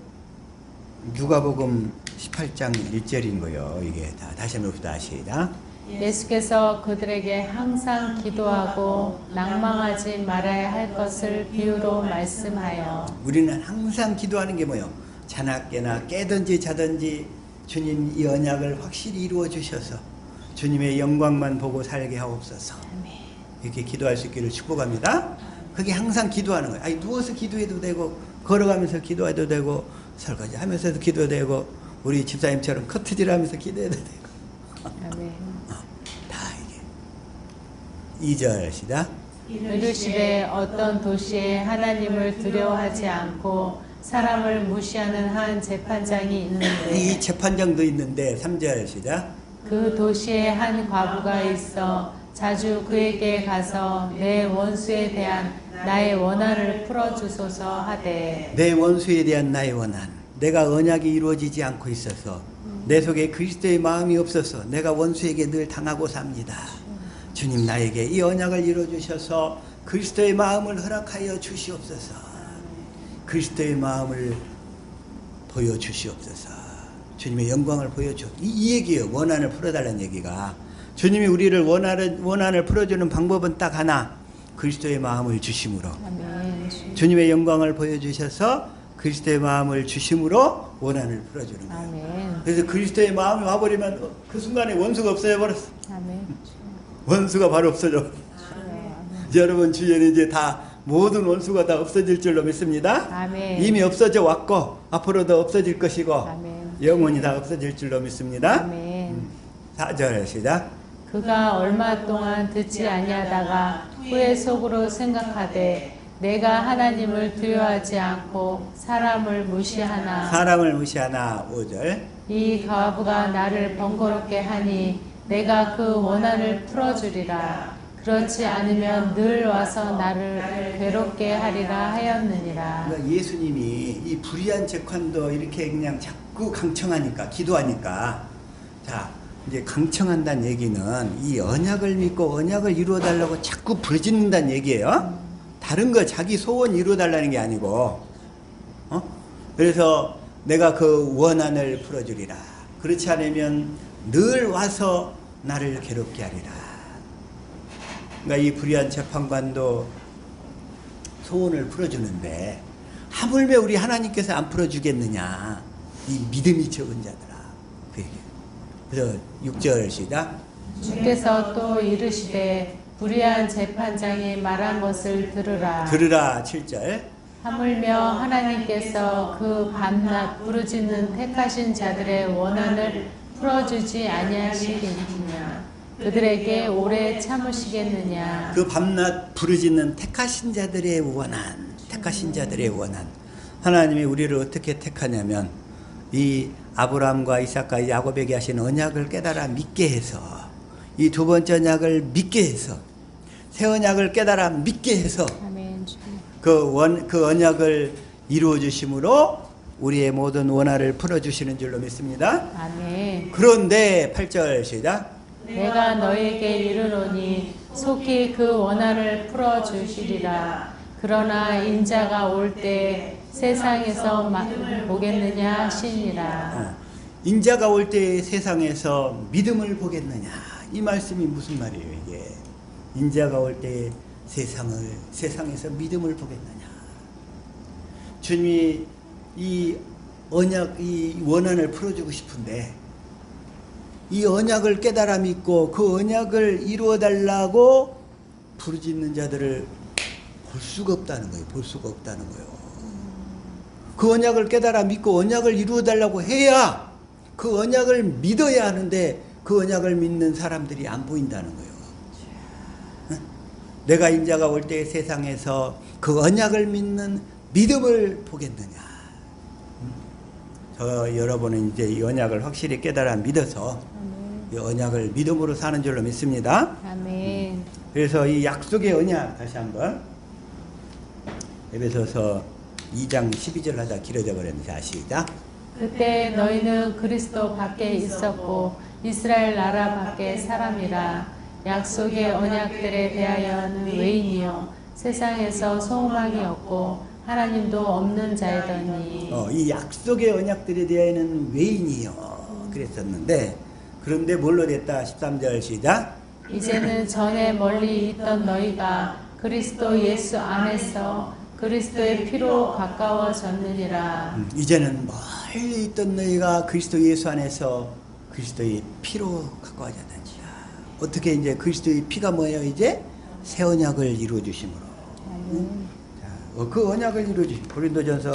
누가복음 18장 1절인 거예요. 이게 다시 한번 봅시다. 시작. 예수께서 그들에게 항상 기도하고 낭망하지 말아야 할 것을 비유로 말씀하여. 우리는 항상 기도하는 게 뭐예요? 자나깨나 깨든지 자든지 주님 이 언약을 확실히 이루어 주셔서 주님의 영광만 보고 살게 하옵소서. 이렇게 기도할 수 있기를 축복합니다. 그게 항상 기도하는 거예요. 아니, 누워서 기도해도 되고 걸어가면서 기도해도 되고 설거지 하면서도 기도해도 되고 우리 집사님처럼 커트질하면서 기도해도 되고. 아멘. 다 이게 2절 시작. 이르시되 어떤 도시에 하나님을 두려워하지 않고 사람을 무시하는 한 재판장이 있는데 이 재판장도 있는데 3절 시작. 그 도시에 한 과부가 있어 자주 그에게 가서 내 원수에 대한 나의 원한을 풀어주소서 하되. 내 원수에 대한 나의 원한. 내가 언약이 이루어지지 않고 있어서 내 속에 그리스도의 마음이 없어서 내가 원수에게 늘 당하고 삽니다. 주님 나에게 이 언약을 이루어주셔서 그리스도의 마음을 허락하여 주시옵소서. 그리스도의 마음을 보여주시옵소서. 주님의 영광을 보여줘. 이 얘기예요. 원한을 풀어달라는 얘기가. 주님이 우리를 원한을 풀어주는 방법은 딱 하나. 그리스도의 마음을 주심으로. 아멘. 주님의 영광을 보여주셔서 그리스도의 마음을 주심으로 원한을 풀어주는 거예요. 아멘. 그래서 그리스도의 마음이 와버리면 그 순간에 원수가 없어져 버렸어. 아멘. 원수가 바로 없어져. 여러분 주위에는 이제 다 모든 원수가 다 없어질 줄로 믿습니다. 아멘. 이미 없어져 왔고 앞으로도 없어질 것이고 아멘. 영원히 다 없어질 줄로 믿습니다. 아멘. 4절 시작. 그가 얼마 동안 듣지 아니하다가 후에 속으로 생각하되 내가 하나님을 두려워하지 않고 사람을 무시하나. 사람을 무시하나. 5절. 이 과부가 나를 번거롭게 하니 내가 그 원한을 풀어주리라. 그렇지 않으면 늘 와서 나를 괴롭게 하리라 하였느니라. 그러니까 예수님이 이 불의한 재판도 이렇게 그냥 자꾸 강청하니까, 기도하니까, 자 이제 강청한다는 얘기는 이 언약을 믿고 언약을 이루어 달라고 자꾸 부르짖는다는 얘기예요. 다른 거 자기 소원 이루어달라는 게 아니고, 그래서 내가 그 원한을 풀어주리라. 그렇지 않으면 늘 와서 나를 괴롭게 하리라. 그러니까 이 불의한 재판관도 소원을 풀어주는데 하물며 우리 하나님께서 안 풀어주겠느냐. 이 믿음이 적은 자들아. 그 얘기예요. 그래서 6절 시작. 주께서 또 이르시되 불의한 재판장이 말한 것을 들으라. 들으라. 7절. 하물며 하나님께서 그 밤낮 부르짖는 택하신 자들의 원한을 풀어주지 아니하시겠느냐. 그들에게 오래 참으시겠느냐. 그 밤낮 부르짖는 택하신 자들의 원한, 택하신 자들의 원한. 하나님이 우리를 어떻게 택하냐면 이 아브라함과 이삭과 야곱에게 하신 언약을 깨달아 믿게 해서, 이 두 번째 언약을 믿게 해서, 새 언약을 깨달아 믿게 해서 아멘. 그 언약을 이루어 주심으로 우리의 모든 원한을 풀어 주시는 줄로 믿습니다. 아멘. 그런데 8절 시작. 내가 너에게 이르노니 속히 그 원한을 풀어 주시리라. 그러나 인자가 올 때 세상에서 보겠느냐 하시니라. 인자가 올 때 세상에서 믿음을 보겠느냐. 이 말씀이 무슨 말이에요, 이게? 인자가 올 때 세상에서 믿음을 보겠느냐. 주님이 이 언약, 이 원한을 풀어주고 싶은데 이 언약을 깨달아 믿고 그 언약을 이루어 달라고 부르짖는 자들을 볼 수가 없다는 거예요. 볼 수가 없다는 거예요. 그 언약을 깨달아 믿고 언약을 이루어 달라고 해야 그 언약을 믿어야 하는데 그 언약을 믿는 사람들이 안 보인다는 거예요. 내가 인자가 올 때 세상에서 그 언약을 믿는 믿음을 보겠느냐. 여러분은 이제 이 언약을 확실히 깨달아 믿어서 이 언약을 믿음으로 사는 줄로 믿습니다. 아멘. 그래서 이 약속의 언약 다시 한번 에베소서 2장 12절 하다 길어져 버렸는데 자 시작. 그때 너희는 그리스도 밖에 있었고 이스라엘 나라 밖에 사람이라. 약속의 언약들에 대하여는 외인이요 세상에서 소망이 없고 하나님도 없는 자이더니. 이 약속의 언약들에 대하여는 외인이요 그랬었는데 그런데 뭘로 됐다. 13절 시작. 이제는 전에 멀리 있던 너희가 그리스도 예수 안에서 그리스도의 피로 가까워졌느니라. 이제는 멀리 있던 너희가 그리스도 예수 안에서 그리스도의 피로 가까워졌는지라. 어떻게 이제 그리스도의 피가 뭐예요? 이제 새 언약을 이루어 주심으로. 그 언약을 이루어 주심. 고린도전서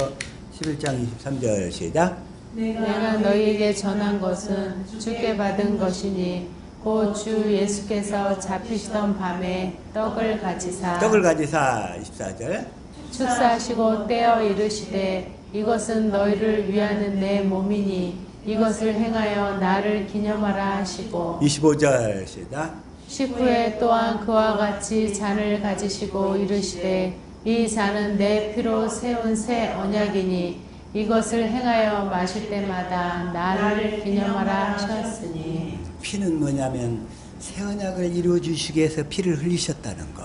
11장 23절 시작. 내가 너희에게 전한 것은 주께 받은 것이니 곧 주 예수께서 잡히시던 밤에 떡을 가지사 24절. 축사하시고 떼어 이르시되 이것은 너희를 위하는 내 몸이니 이것을 행하여 나를 기념하라 하시고 25절 시작. 식후에 또한 그와 같이 잔을 가지시고 이르시되 이 잔은 내 피로 세운 새 언약이니 이것을 행하여 마실 때마다 나를 기념하라 하셨으니. 피는 뭐냐면 새 언약을 이루어 주시기 위해서 피를 흘리셨다는 거.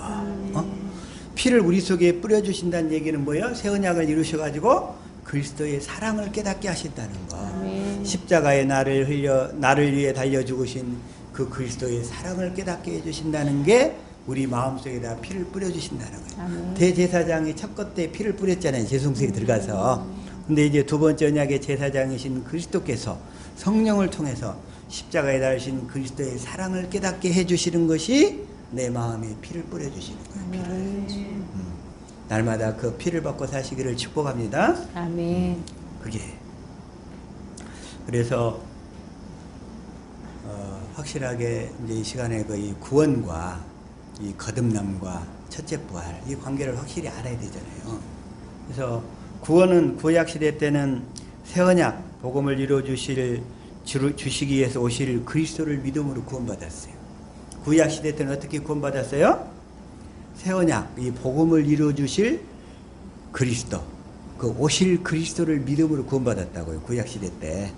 피를 우리 속에 뿌려 주신다는 얘기는 뭐예요? 새 언약을 이루셔 가지고 그리스도의 사랑을 깨닫게 하신다는 거. 아멘. 십자가에 나를 위해 달려 죽으신 그 그리스도의 사랑을 깨닫게 해 주신다는 게 우리 마음속에다 피를 뿌려 주신다는 거예요. 아멘. 대제사장이 첫 것 때 피를 뿌렸잖아요. 제송석에 들어가서. 근데 이제 두 번째 언약의 제사장이신 그리스도께서 성령을 통해서 십자가에 달리신 그리스도의 사랑을 깨닫게 해주시는 것이 내 마음에 피를 뿌려주시는 거예요. 피를. 날마다 그 피를 받고 사시기를 축복합니다. 아멘. 그게. 그래서 확실하게 이제 이 시간에 그 이 구원과 이 거듭남과 첫째 부활 이 관계를 확실히 알아야 되잖아요. 그래서 구원은 구약 시대 때는 새 언약 복음을 이루어 주시기 위해서 오실 그리스도를 믿음으로 구원받았어요. 구약 시대 때는 어떻게 구원받았어요? 새 언약 이 복음을 이루어 주실 그리스도 그 오실 그리스도를 믿음으로 구원받았다고요. 구약 시대 때.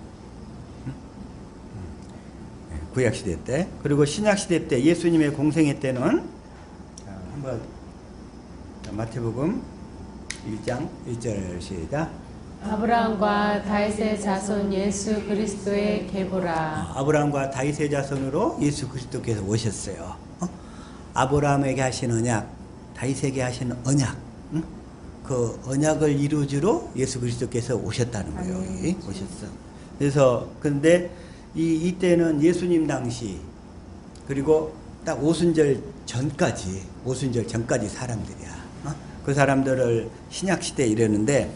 구약 시대 때. 그리고 신약 시대 때 예수님의 공생애 때는 한번 마태복음 1장 1절 시작. 아브라함과 다윗의 자손 예수 그리스도의 계보라. 아브라함과 다윗의 자손으로 예수 그리스도께서 오셨어요. 아브라함에게 하신 언약, 다윗에게 하신 언약, 그 언약을 이루주로 예수 그리스도께서 오셨다는 거예요. 여기 오셨어. 그래서 근데 이때는 예수님 당시 그리고 딱 오순절 전까지 사람들이야. 그 사람들을 신약 시대에 이르는데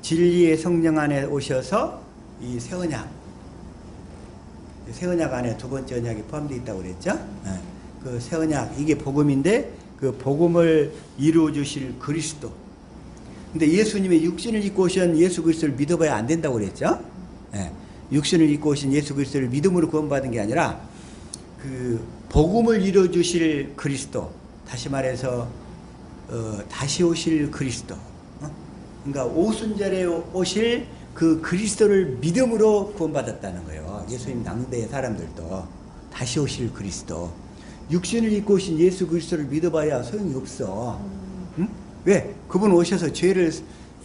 진리의 성령 안에 오셔서 이 새 언약 안에 두 번째 언약이 포함되어 있다고 그랬죠. 그 새 언약 이게 복음인데 그 복음을 이루어 주실 그리스도. 근데 예수님의 육신을 입고 오신 예수 그리스도를 믿어봐야 안 된다고 그랬죠. 육신을 입고 오신 예수 그리스도를 믿음으로 구원받은 게 아니라 그 복음을 이루어 주실 그리스도. 다시 말해서 다시 오실 그리스도. 그러니까 오순절에 오실 그 그리스도를 믿음으로 구원받았다는 거예요. 예수님 당대의 사람들도 다시 오실 그리스도. 육신을 입고 오신 예수 그리스도를 믿어봐야 소용이 없어. 응? 왜? 그분 오셔서 죄를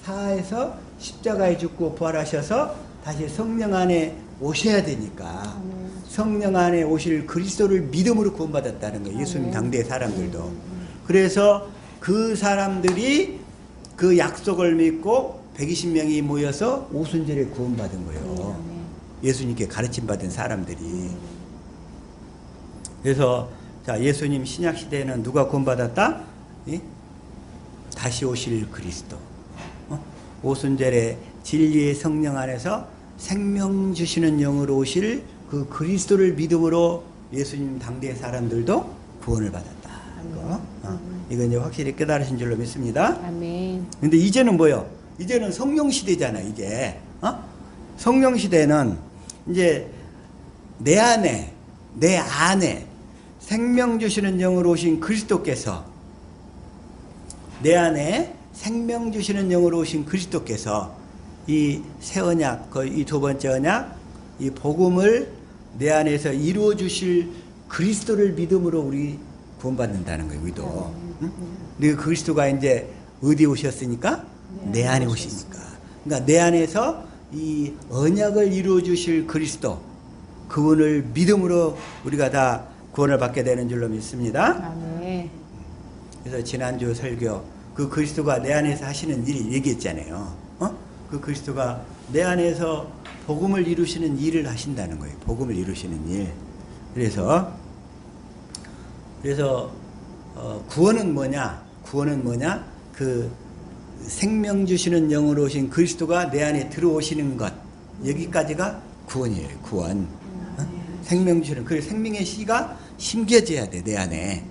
사해서 십자가에 죽고 부활하셔서 다시 성령 안에 오셔야 되니까 성령 안에 오실 그리스도를 믿음으로 구원받았다는 거예요. 예수님 당대의 사람들도. 그래서 그 사람들이 그 약속을 믿고 120명이 모여서 오순절에 구원받은 거예요. 예수님께 가르침 받은 사람들이. 그래서 자, 예수님 신약 시대에는 누가 구원받았다? 다시 오실 그리스도. 오순절에 진리의 성령 안에서 생명 주시는 영으로 오실 그 그리스도를 믿음으로 예수님 당대의 사람들도 구원을 받았다. 이거 이제 확실히 깨달으신 줄로 믿습니다. 아멘. 근데 이제는 뭐요? 이제는 성령 시대잖아, 이제. 성령 시대는 이제 내 안에 생명 주시는 영으로 오신 그리스도께서 내 안에 생명 주시는 영으로 오신 그리스도께서 이 새 언약, 이 두 번째 언약, 이 복음을 내 안에서 이루어 주실 그리스도를 믿음으로 우리 구원받는다는 거예요, 우리도. 근데 그리스도가 이제 어디 오셨으니까? 내 안에 오시니까. 그러니까 내 안에서 이 언약을 이루어 주실 그리스도, 그분을 믿음으로 우리가 다 구원을 받게 되는 줄로 믿습니다. 아멘. 그래서 지난주 설교 그 그리스도가 내 안에서 하시는 일 얘기했잖아요. 그 그리스도가 내 안에서 복음을 이루시는 일을 하신다는 거예요. 복음을 이루시는 일. 그래서 구원은 뭐냐? 그 생명 주시는 영으로 오신 그리스도가 내 안에 들어오시는 것. 여기까지가 구원이에요. 구원. 생명 주시는 그 생명의 씨가 심겨져야 돼. 내 안에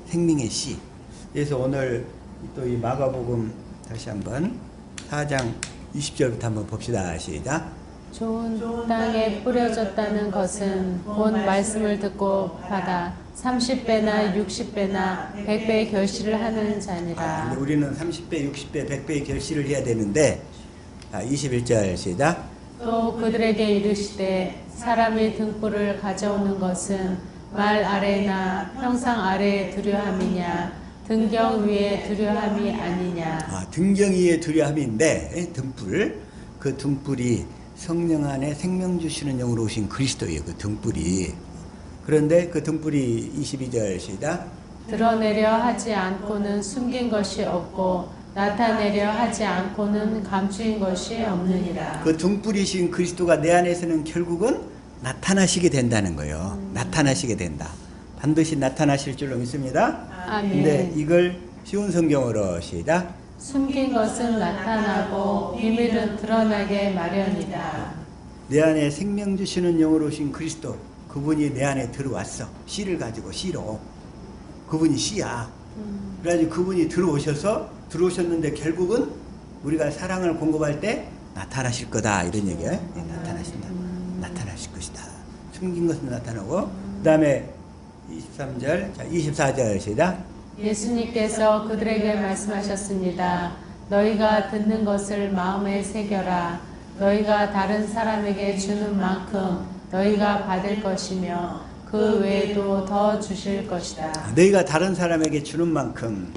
생명의 씨. 그래서 오늘 또 이 마가복음 다시 한번 4장 20절부터 한번 봅시다. 시작. 좋은 땅에 뿌려졌다는 것은 본 말씀을 듣고 받아 30배나 60배나 100배의 결실을 하는 자니라. 근데 우리는 30배, 60배, 100배의 결실을 해야 되는데 21절 시작. 또 그들에게 이르시되 사람이 등불을 가져오는 것은 말 아래나 평상 아래에 두려함이냐 등경 위에 두려함이 아니냐. 등경 위에 두려함인데 등불, 그 등불이 성령 안에 생명 주시는 영으로 오신 그리스도예요. 그 등불이. 그런데 그 등불이 22절 시작. 드러내려 하지 않고는 숨긴 것이 없고 나타내려 하지 않고는 감추인 것이 없느니라. 그 등불이신 그리스도가 내 안에서는 결국은 나타나시게 된다는 거예요. 나타나시게 된다. 반드시 나타나실 줄로 믿습니다. 아멘. 근데 이걸 쉬운 성경으로 시작. 숨긴 것은 나타나고 비밀은 드러나게 마련이다. 내 안에 생명 주시는 영으로 오신 그리스도, 그분이 내 안에 들어왔어. 씨를 가지고 씨로. 그분이 씨야. 그래가지고 그분이 들어오셨는데 결국은 우리가 사랑을 공급할 때 나타나실 거다. 이런 얘기예요. 네, 나타나신다. 나타나실 것이다. 숨긴 것은 나타나고. 그 다음에 23절, 자, 24절 시작. 예수님께서 그들에게 말씀하셨습니다. 너희가 듣는 것을 마음에 새겨라. 너희가 다른 사람에게 주는 만큼 너희가 받을 것이며 그 외에도 더 주실 것이다. 너희가 다른 사람에게 주는 만큼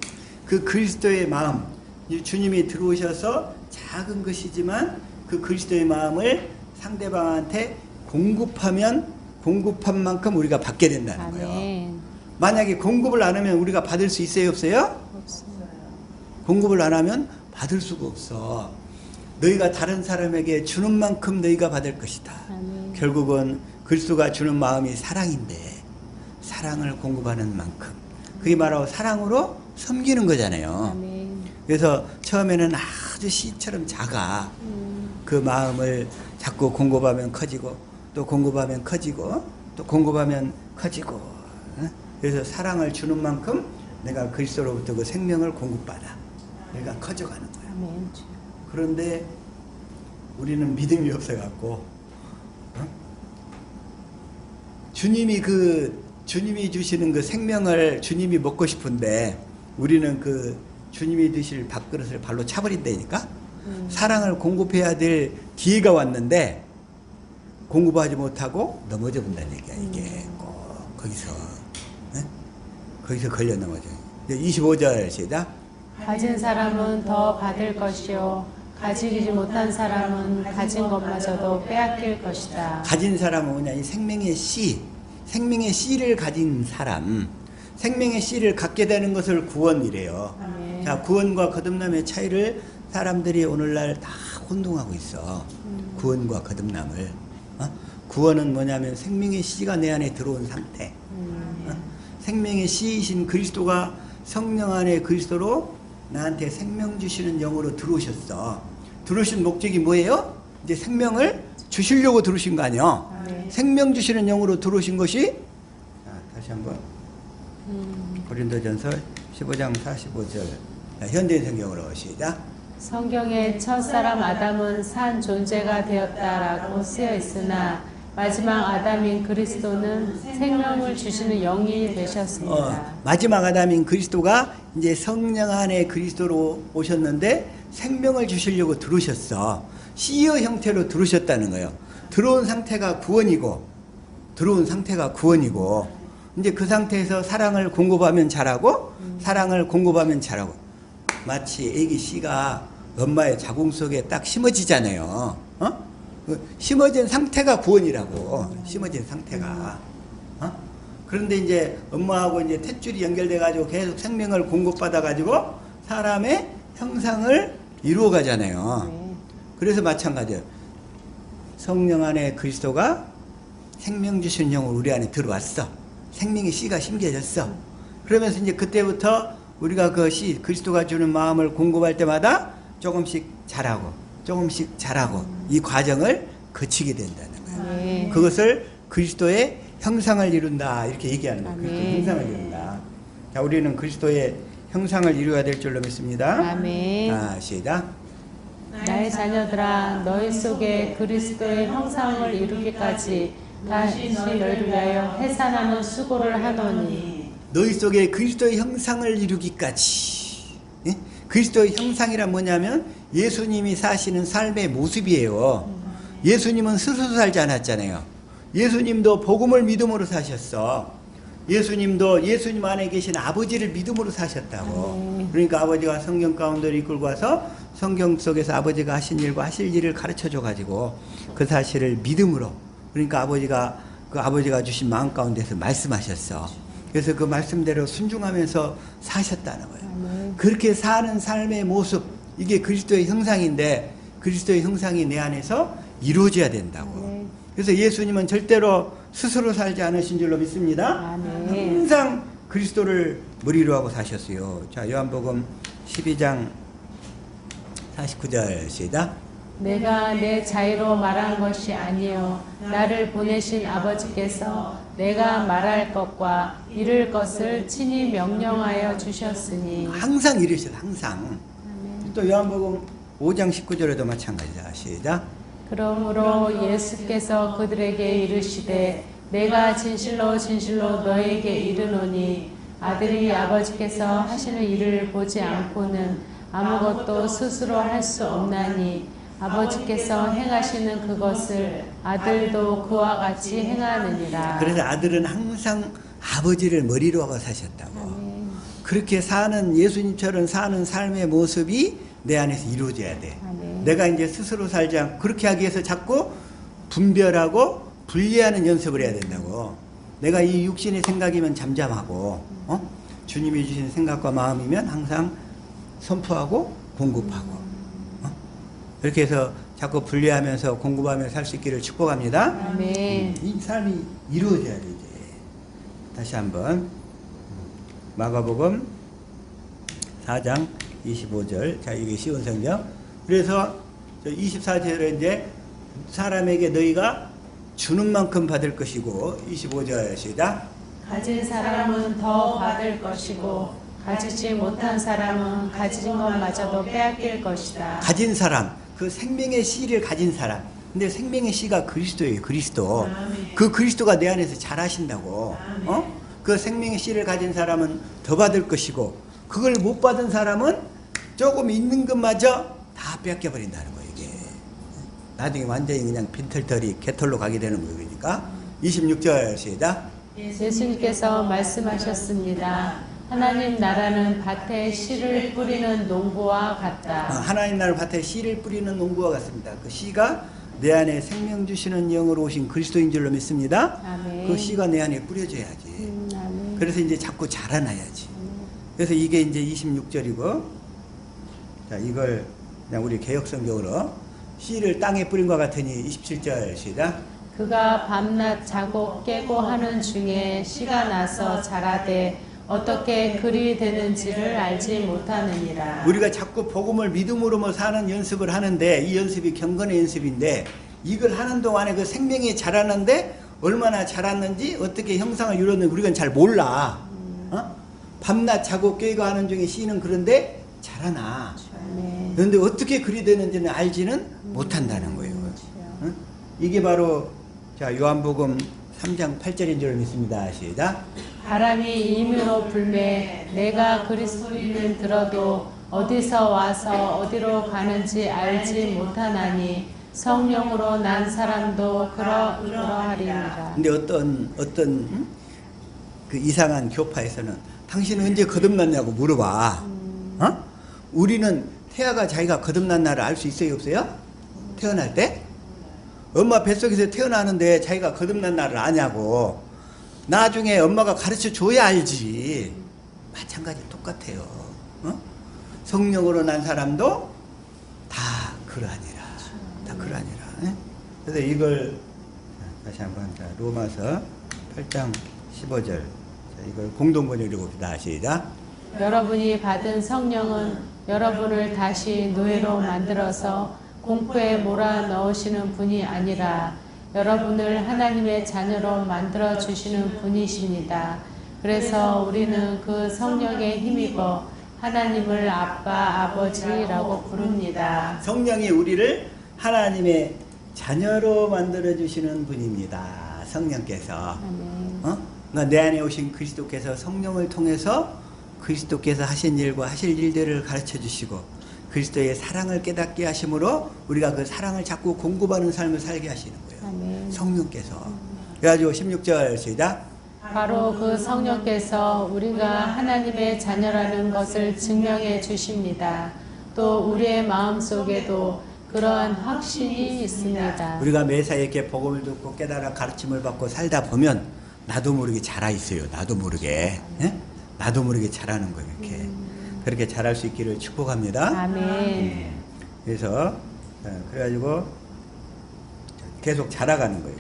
그 그리스도의 마음, 이 주님이 들어오셔서 작은 것이지만 그 그리스도의 마음을 상대방한테 공급한 만큼 우리가 받게 된다는 거예요. 아멘. 만약에 공급을 안 하면 우리가 받을 수 있어요, 없어요? 없습니다. 공급을 안 하면 받을 수가 없어. 너희가 다른 사람에게 주는 만큼 너희가 받을 것이다. 아멘. 결국은 그리스도가 주는 마음이 사랑인데 사랑을 공급하는 만큼, 그게 바로 사랑으로 섬기는 거잖아요. 아멘. 그래서 처음에는 아주 씨처럼 작아. 그 마음을 자꾸 공급하면 커지고 또 공급하면 커지고 또 공급하면 커지고, 어? 그래서 사랑을 주는 만큼 내가 그리스도로부터 그 생명을 공급받아. 내가 커져가는 거야. 아멘. 그런데 우리는 믿음이 없어갖고, 어? 주님이 주시는 그 생명을 주님이 먹고 싶은데 우리는 그 주님이 드실 밥그릇을 발로 차버린다니까. 사랑을 공급해야 될 기회가 왔는데 공급하지 못하고 넘어져 본다는 얘기야. 이게 꼭 거기서, 네? 거기서 걸려 넘어져. 25절 시작. 가진 사람은 더 받을 것이요 가지지 못한 사람은 가진 것마저도 빼앗길 것이다. 가진 사람은 뭐냐? 이 생명의 씨를 가진 사람, 생명의 씨를 갖게 되는 것을 구원이래요. 아멘. 자, 구원과 거듭남의 차이를 사람들이 오늘날 다 혼동하고 있어. 구원과 거듭남을. 어? 구원은 뭐냐면 생명의 씨가 내 안에 들어온 상태. 어? 생명의 씨이신 그리스도가 성령 안에 그리스도로 나한테 생명 주시는 영으로 들어오셨어. 들어오신 목적이 뭐예요? 이제 생명을 주시려고 들어오신 거 아니야? 네. 생명 주시는 영으로 들어오신 것이, 자, 다시 한번 고린도전서 15장 45절 현대인 성경으로 시작. 성경에 첫사람 아담은 산 존재가 되었다라고 쓰여 있으나 마지막 아담인 그리스도는 생명을 주시는 영이 되셨습니다. 마지막 아담인 그리스도가 이제 성령 안에 그리스도로 오셨는데 생명을 주시려고 들어오셨어. 씨의 형태로 들어오셨다는 거예요. 들어온 상태가 구원이고 이제 그 상태에서 사랑을 공급하면 잘하고 사랑을 공급하면 잘하고, 마치 애기 씨가 엄마의 자궁 속에 딱 심어지잖아요. 어? 심어진 상태가 구원이라고. 심어진 상태가. 어? 그런데 이제 엄마하고 이제 탯줄이 연결돼 가지고 계속 생명을 공급받아 가지고 사람의 형상을 이루어 가잖아요. 네. 그래서 마찬가지예요. 성령 안에 그리스도가 생명 주시는 영으로 우리 안에 들어왔어. 생명의 씨가 심겨졌어. 그러면서 이제 그때부터 우리가 그 씨, 그리스도가 주는 마음을 공급할 때마다 조금씩 자라고 이 과정을 거치게 된다는 거예요. 네. 그것을 그리스도의 형상을 이룬다 이렇게 얘기하는 거예요. 그리스도의 아멘. 형상을 이룬다. 자, 우리는 그리스도의 형상을 이루어야 될 줄로 믿습니다. 아멘. 자, 시작. 나의 자녀들아 너희 속에 그리스도의 형상을 이루기까지 다시 너희를 위하여 해산하는 수고를 하노니. 너희 속에 그리스도의 형상을 이루기까지. 예? 그리스도의 형상이란 뭐냐면 예수님이 사시는 삶의 모습이에요. 예수님은 스스로 살지 않았잖아요. 예수님도 복음을 믿음으로 사셨어. 예수님도 예수님 안에 계신 아버지를 믿음으로 사셨다고. 그러니까 아버지가 성경 가운데로 이끌고 와서 성경 속에서 아버지가 하신 일과 하실 일을 가르쳐줘 가지고 그 사실을 믿음으로, 그러니까 아버지가 주신 마음 가운데서 말씀하셨어. 그래서 그 말씀대로 순종하면서 사셨다는 거예요. 그렇게 사는 삶의 모습, 이게 그리스도의 형상인데 그리스도의 형상이 내 안에서 이루어져야 된다고. 그래서 예수님은 절대로 스스로 살지 않으신 줄로 믿습니다. 항상 그리스도를 머리로 하고 사셨어요. 자, 요한복음 12장 49절 시작. 내가 내 자유로 말한 것이 아니요 나를 보내신 아버지께서 내가 말할 것과 이룰 것을 친히 명령하여 주셨으니. 항상 이르셨어. 항상. 또 요한복음 5장 19절에도 마찬가지다. 시작. 그러므로 예수께서 그들에게 이르시되 내가 진실로 진실로 너에게 이르노니 아들이 아버지께서 하시는 일을 보지 않고는 아무것도 스스로 할 수 없나니 아버지께서 행하시는 그것을 아들도 그와 같이 행하느니라. 그래서 아들은 항상 아버지를 머리로 하고 사셨다고. 그렇게 사는 예수님처럼 사는 삶의 모습이 내 안에서 이루어져야 돼. 아멘. 내가 이제 스스로 살지 않고 그렇게 하기 위해서 자꾸 분별하고 분리하는 연습을 해야 된다고. 내가 이 육신의 생각이면 잠잠하고 주님이 주신 생각과 마음이면 항상 선포하고 공급하고 이렇게 해서 자꾸 분리하면서 공급하면서 살 수 있기를 축복합니다. 아멘. 이 삶이 이루어져야 돼 이제. 다시 한번 마가복음 4장 25절. 자, 이게 쉬운 성경. 그래서 24절에 이제 사람에게 너희가 주는 만큼 받을 것이고 25절 시작. 가진 사람은 더 받을 것이고 가지지 못한 사람은 가진 것마저도 빼앗길 것이다. 가진 사람, 그 생명의 씨를 가진 사람. 근데 생명의 씨가 그리스도예요. 그리스도. 아멘. 그 그리스도가 내 안에서 자라신다고. 그 생명의 씨를 가진 사람은 더 받을 것이고 그걸 못 받은 사람은 조금 있는 것마저 다 뺏겨 버린다는 거예요. 이게 나중에 완전히 그냥 빈털터리 개털로 가게 되는 거예요. 그러니까 26절 시작. 예수님께서 말씀하셨습니다. 하나님 나라는 밭에 씨를 뿌리는 농부와 같다. 하나님 나라 밭에 씨를 뿌리는 농부와 같습니다. 그 씨가 내 안에 생명 주시는 영으로 오신 그리스도인 줄로 믿습니다. 아멘. 그 씨가 내 안에 뿌려져야지. 아멘. 그래서 이제 자꾸 자라나야지. 그래서 이게 이제 26절이고, 자, 이걸 그냥 우리 개혁성경으로 씨를 땅에 뿌린 것 같으니 27절 시작. 그가 밤낮 자고 깨고 하는 중에 씨가 나서 자라되 어떻게 그리 되는지를 알지 못하느니라. 우리가 자꾸 복음을 믿음으로 사는 연습을 하는데 이 연습이 경건의 연습인데 이걸 하는 동안에 그 생명이 자라는데 얼마나 자랐는지 어떻게 형상을 이뤘는지 우리가 잘 몰라. 밤낮 자고 깨고 하는 중에 씨는 그런데 자라나. 네. 그런데 어떻게 그리 되는지는 알지는 못한다는 거예요. 이게 바로 자 요한복음 3장 8절인 줄 믿습니다. 시작. 바람이 임으로 불매 내가 그리스도인은 들어도 어디서 와서 어디로 가는지 알지 못하나니 성령으로 난 사람도 그러하리라. 근데 어떤 그 이상한 교파에서는 당신은 언제 거듭났냐고 물어봐. 우리는 태아가 자기가 거듭난 날을 알 수 있어요, 없어요? 태어날 때? 엄마 뱃속에서 태어나는데 자기가 거듭난 날을 아냐고. 나중에 엄마가 가르쳐 줘야 알지. 마찬가지 똑같아요. 성령으로 난 사람도 다 그러하니라. 다 그러하니라. 그래서 이걸 다시 한번 로마서 8장 15절. 자, 이걸 공동번역으로 봅시다. 시작. 여러분이 받은 성령은 여러분을 다시 노예로 만들어서 공포에 몰아넣으시는 분이 아니라 여러분을 하나님의 자녀로 만들어 주시는 분이십니다. 그래서 우리는 그 성령에 힘입어 하나님을 아빠, 아버지라고 부릅니다. 성령이 우리를 하나님의 자녀로 만들어 주시는 분입니다. 성령께서. 그러니까 내 안에 오신 그리스도께서 성령을 통해서 그리스도께서 하신 일과 하실 일들을 가르쳐 주시고 그리스도의 사랑을 깨닫게 하심으로 우리가 그 사랑을 자꾸 공급하는 삶을 살게 하시는 거예요. 아멘. 성령께서. 그래가지고 16절 시작. 바로 그 성령께서 우리가 하나님의 자녀라는 것을 증명해 주십니다. 또 우리의 마음속에도 그러한 확신이 있습니다. 우리가 매사에 이렇게 복음을 듣고 깨달아 가르침을 받고 살다 보면 나도 모르게 자라 있어요. 나도 모르게. 예? 나도 모르게 자라는 거예요. 이렇게. 그렇게 자랄 수 있기를 축복합니다. 아멘. 그래서 그래가지고 계속 자라가는 거예요.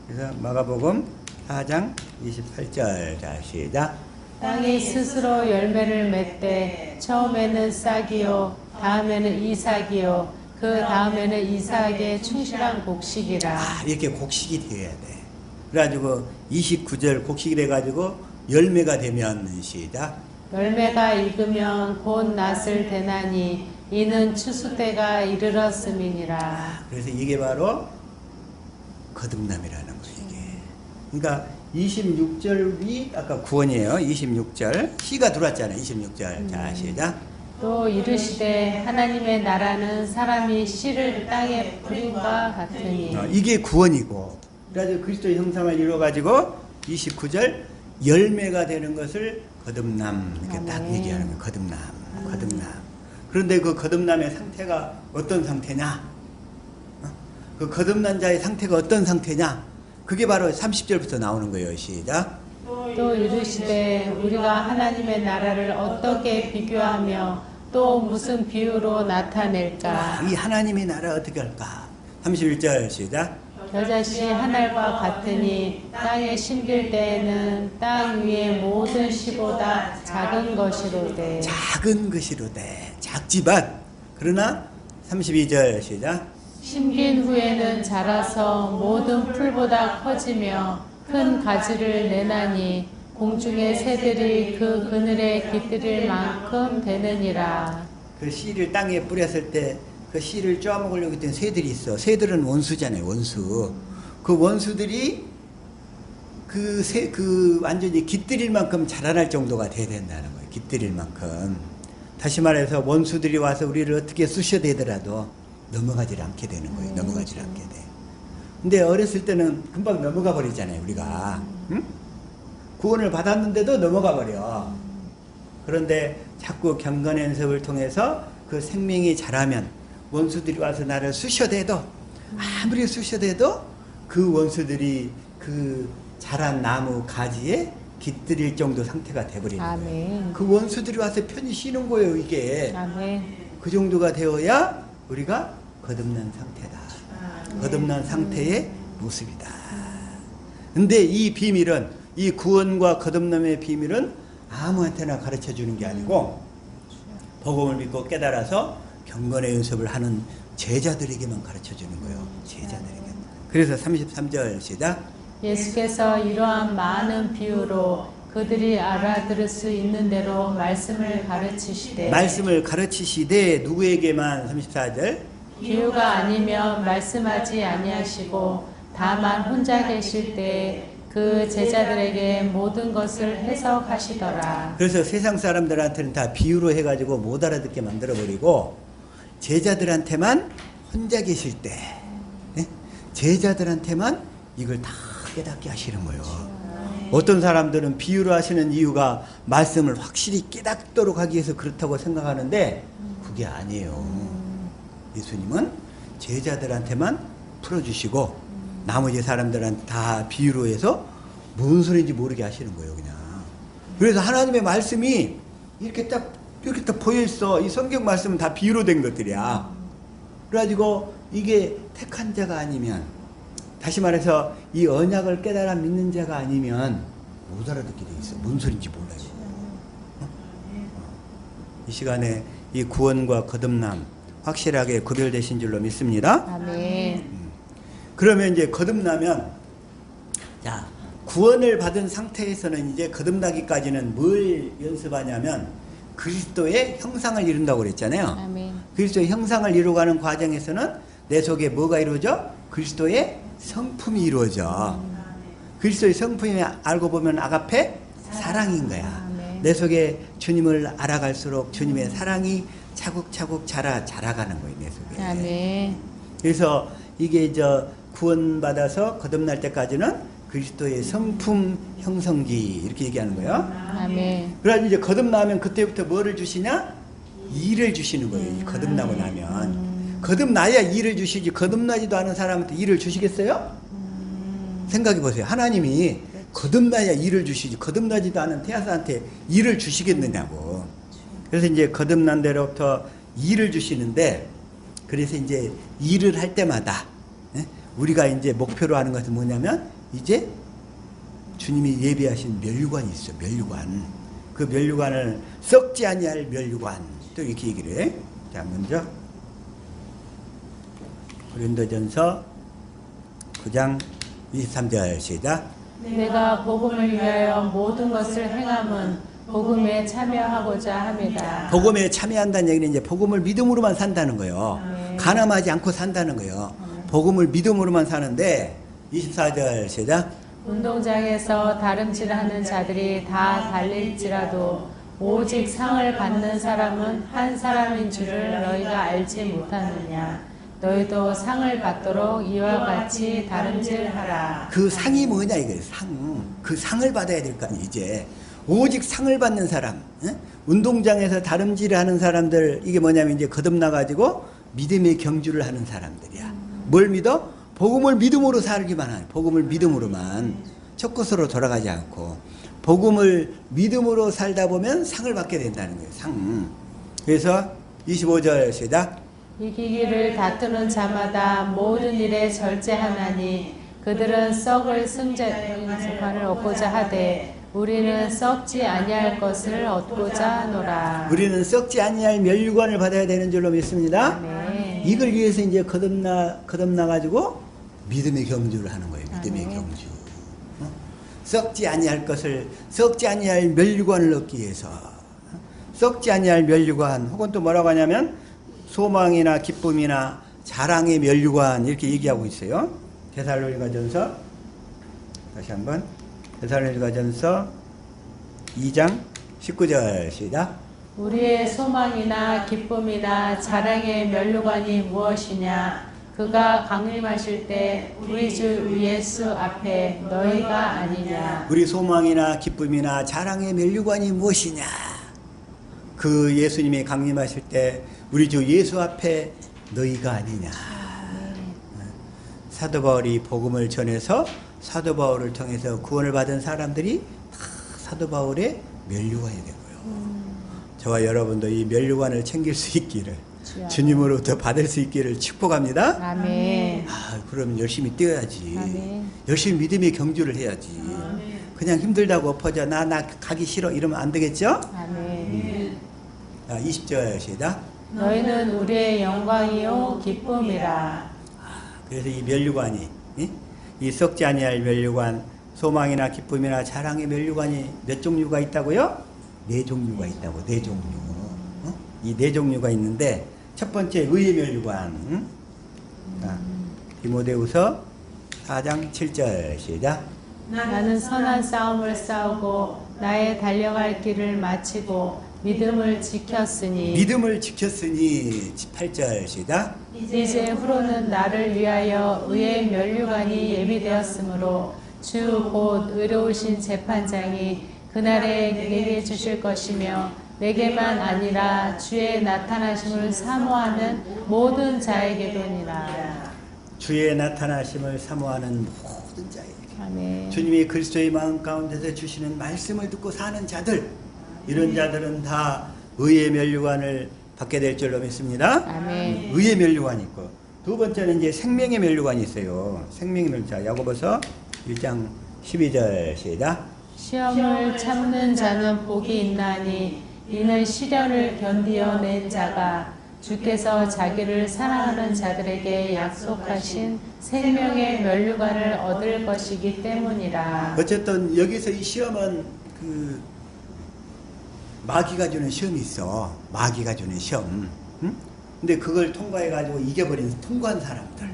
그래서 마가복음 4장 28절. 자, 시작. 땅이 스스로 열매를 맺되 처음에는 싹이요 다음에는 이삭이요 그 다음에는 이삭의 충실한 곡식이라. 이렇게 곡식이 되어야 돼. 그래가지고 29절 곡식이 돼가지고 열매가 되면 시작. 열매가 익으면 곧 낫을 대나니 이는 추수 때가 이르렀음이니라. 그래서 이게 바로 거듭남이라는 거예요. 이게. 그러니까 26절이 아까 구원이에요. 26절 씨가 들어왔잖아요. 26절. 자, 시작. 또 이르시되 하나님의 나라는 사람이 씨를 땅에 뿌린과 같으니. 이게 구원이고 그래가지고 그리스도의 형상을 이루어가지고 29절 열매가 되는 것을 거듭남 이렇게 딱 아멘. 얘기하는 거예요. 거듭남, 거듭남. 그런데 그 거듭남의 상태가 어떤 상태냐? 그 거듭난 자의 상태가 어떤 상태냐? 그게 바로 30절부터 나오는 거예요. 시작. 또 이르시되 우리가 하나님의 나라를 어떻게 비교하며 또 무슨 비유로 나타낼까? 이 하나님의 나라 어떻게 할까? 31절 시작. 겨자씨 한 알과 같으니 땅에 심길 때에는 땅 위의 모든 씨보다 작은 것이로되 작은 것이로되 작지만 그러나 32절 시작. 심긴 후에는 자라서 모든 풀보다 커지며 큰 가지를 내나니 공중의 새들이 그 그늘에 깃들일 만큼 되느니라. 그 씨를 땅에 뿌렸을 때 그 씨를 쪼아먹으려고 했던 새들이 있어. 새들은 원수잖아요. 원수. 그 원수들이 그 완전히 깃들일 만큼 자라날 정도가 돼야 된다는 거예요. 깃들일 만큼. 다시 말해서 원수들이 와서 우리를 어떻게 쑤셔대더라도 넘어가질 않게 되는 거예요. 넘어가질 않게 돼. 근데 어렸을 때는 금방 넘어가 버리잖아요. 우리가. 응? 구원을 받았는데도 넘어가 버려. 그런데 자꾸 경건 연습을 통해서 그 생명이 자라면 원수들이 와서 나를 쑤셔대도 아무리 쑤셔대도 그 원수들이 그 자란 나무 가지에 깃들일 정도 상태가 돼버리는 거예요. 아멘. 그 원수들이 와서 편히 쉬는 거예요. 이게 아멘. 그 정도가 되어야 우리가 거듭난 상태다. 거듭난 상태의 모습이다. 근데 이 비밀은, 이 구원과 거듭남의 비밀은 아무한테나 가르쳐 주는 게 아니고 복음을 믿고 깨달아서 경건의 연습을 하는 제자들에게만 가르쳐 주는 거예요. 제자들에게. 그래서 33절 시작. 예수께서 이러한 많은 비유로 그들이 알아들을 수 있는 대로 말씀을 가르치시되 말씀을 가르치시되 누구에게만 34절 비유가 아니면 말씀하지 아니하시고 다만 혼자 계실 때 그 제자들에게 모든 것을 해석하시더라. 그래서 세상 사람들한테는 다 비유로 해가지고 못 알아듣게 만들어버리고 제자들한테만 혼자 계실 때 제자들한테만 이걸 다 깨닫게 하시는 거예요. 어떤 사람들은 비유로 하시는 이유가 말씀을 확실히 깨닫도록 하기 위해서 그렇다고 생각하는데 그게 아니에요. 예수님은 제자들한테만 풀어주시고 나머지 사람들한테 다 비유로 해서 뭔 소리인지 모르게 하시는 거예요. 그냥. 그래서 하나님의 말씀이 이렇게 딱 보여있어. 이 성경 말씀은 다 비유로 된 것들이야. 그래가지고 이게 택한 자가 아니면, 다시 말해서 이 언약을 깨달아 믿는 자가 아니면 못 알아듣게 돼 있어. 뭔 소리인지 몰라요. 이 시간에 이 구원과 거듭남 확실하게 구별되신 줄로 믿습니다. 아멘. 그러면 이제 거듭나면, 자, 구원을 받은 상태에서는 이제 거듭나기까지는 뭘 연습하냐면 그리스도의 형상을 이룬다고 그랬잖아요. 아멘. 그리스도의 형상을 이루어가는 과정에서는 내 속에 뭐가 이루어져? 그리스도의 성품이 이루어져. 그리스도의 성품이 알고 보면 아가페 사랑인 거야. 아멘. 내 속에 주님을 알아갈수록 주님의 사랑이 차곡차곡 자라가는 거예요. 내 속에. 아멘. 그래서 이게 구원받아서 거듭날 때까지는 그리스도의 성품 형성기 이렇게 얘기하는 거예요. 아멘. 그래서 이제 거듭나면 그때부터 뭐를 주시냐? 일을 주시는 거예요. 이 거듭나고 나면. 거듭나야 일을 주시지 거듭나지도 않은 사람한테 일을 주시겠어요? 생각해 보세요. 하나님이 거듭나야 일을 주시지 거듭나지도 않은 태아사한테 일을 주시겠느냐고. 그래서 이제 거듭난 데로부터 일을 주시는데, 그래서 이제 일을 할 때마다 우리가 이제 목표로 하는 것은 뭐냐면 이제 주님이 예비하신 멸류관이 있어. 멸류관. 그 멸류관을 썩지 아니할 멸류관. 또 이렇게 얘기를 해. 자, 먼저 고린도전서 9장 23절 시작. 내가 복음을 위하여 모든 것을 행함은 복음에 참여하고자 합니다. 복음에 참여한다는 얘기는 이제 복음을 믿음으로만 산다는 거예요. 아멘. 가늠하지 않고 산다는 거예요. 복음을 믿음으로만 사는데 24절 시작. 운동장에서 다름질하는 자들이 다 달릴지라도 오직 상을 받는 사람은 한 사람인 줄을 너희가 알지 못하느냐. 너희도 상을 받도록 이와 같이 다름질하라. 그 상이 뭐냐 이거예요. 상. 그 상을 받아야 될 거 아니에요. 이제 오직 상을 받는 사람, 운동장에서 다름질을 하는 사람들, 이게 뭐냐면 이제 거듭나가지고 믿음의 경주를 하는 사람들이야. 뭘 믿어? 복음을 믿음으로 살기만 하는, 복음을 믿음으로만, 첫 것으로 돌아가지 않고 복음을 믿음으로 살다 보면 상을 받게 된다는 거예요. 상. 그래서 25절 시작. 이기기를 다투는 자마다 모든 일에 절제하나니 그들은 썩을 승자를 얻고자 하되 우리는 썩지 아니할 것을 얻고자 하노라. 우리는 썩지 아니할 멸류관을 받아야 되는 줄로 믿습니다. 아멘. 이걸 위해서 이제 거듭나 가지고 믿음의 경주를 하는 거예요. 믿음의 아멘. 경주. 썩지 아니할 것을, 썩지 아니할 멸류관을 얻기 위해서, 썩지 아니할 멸류관, 혹은 또 뭐라고 하냐면 소망이나 기쁨이나 자랑의 멸류관, 이렇게 얘기하고 있어요. 데살로니가전서 다시 한번, 데살로니가전서 2장 19절 시작. 우리의 소망이나 기쁨이나 자랑의 멸류관이 무엇이냐? 그가 강림하실 때 우리 주 예수 앞에 너희가 아니냐. 우리 소망이나 기쁨이나 자랑의 멸류관이 무엇이냐? 그 예수님이 강림하실 때 우리 주 예수 앞에 너희가 아니냐. 사도 바울이 복음을 전해서 사도 바울을 통해서 구원을 받은 사람들이 다 사도 바울의 멸류관이 되고요. 저와 여러분도 이 멸류관을 챙길 수 있기를, 주님으로부터 받을 수 있기를 축복합니다. 아멘. 그럼 열심히 뛰어야지. 아멘. 열심히 믿음의 경주를 해야지. 그냥 힘들다고 엎어져 나 가기 싫어 이러면 안 되겠죠? 아멘. 20절 시작. 너희는 우리의 영광이요 기쁨이라. 그래서 이 멸류관이, 이 썩지 아니할 멸류관, 소망이나 기쁨이나 자랑의 멸류관이 몇 종류가 있다고요? 4종류가 있다고. 4종류. 이 4종류가 있는데 첫 번째 의의 멸류관. 디모데후서 4장 7절 시작. 나는 선한 싸움을 싸우고 나의 달려갈 길을 마치고 믿음을 지켰으니 8절 시작. 이제 후로는 나를 위하여 의의 멸류관이 예비되었으므로 주 곧 의로우신 재판장이 그날에 내게 주실 것이며 내게만 아니라 주의 나타나심을 사모하는 모든 자에게도니라. 주의 나타나심을 사모하는 모든 자에게. 아멘. 주님이 그리스도의 마음 가운데서 주시는 말씀을 듣고 사는 자들, 이런 자들은 다 의의 멸류관을 받게 될 줄로 믿습니다. 아멘. 의의 멸류관이 있고, 두 번째는 이제 생명의 멸류관이 있어요. 생명의 멸류관. 야고보서 1장 12절 시작. 시험을 참는 자는 복이 있나니 이는 시련을 견디어낸 자가 주께서 자기를 사랑하는 자들에게 약속하신 생명의 멸류관을 얻을 것이기 때문이라. 어쨌든 여기서 이 시험은 그 마귀가 주는 시험이 있어. 마귀가 주는 시험. 응? 근데 그걸 통과해가지고 이겨버린 통과한 사람들.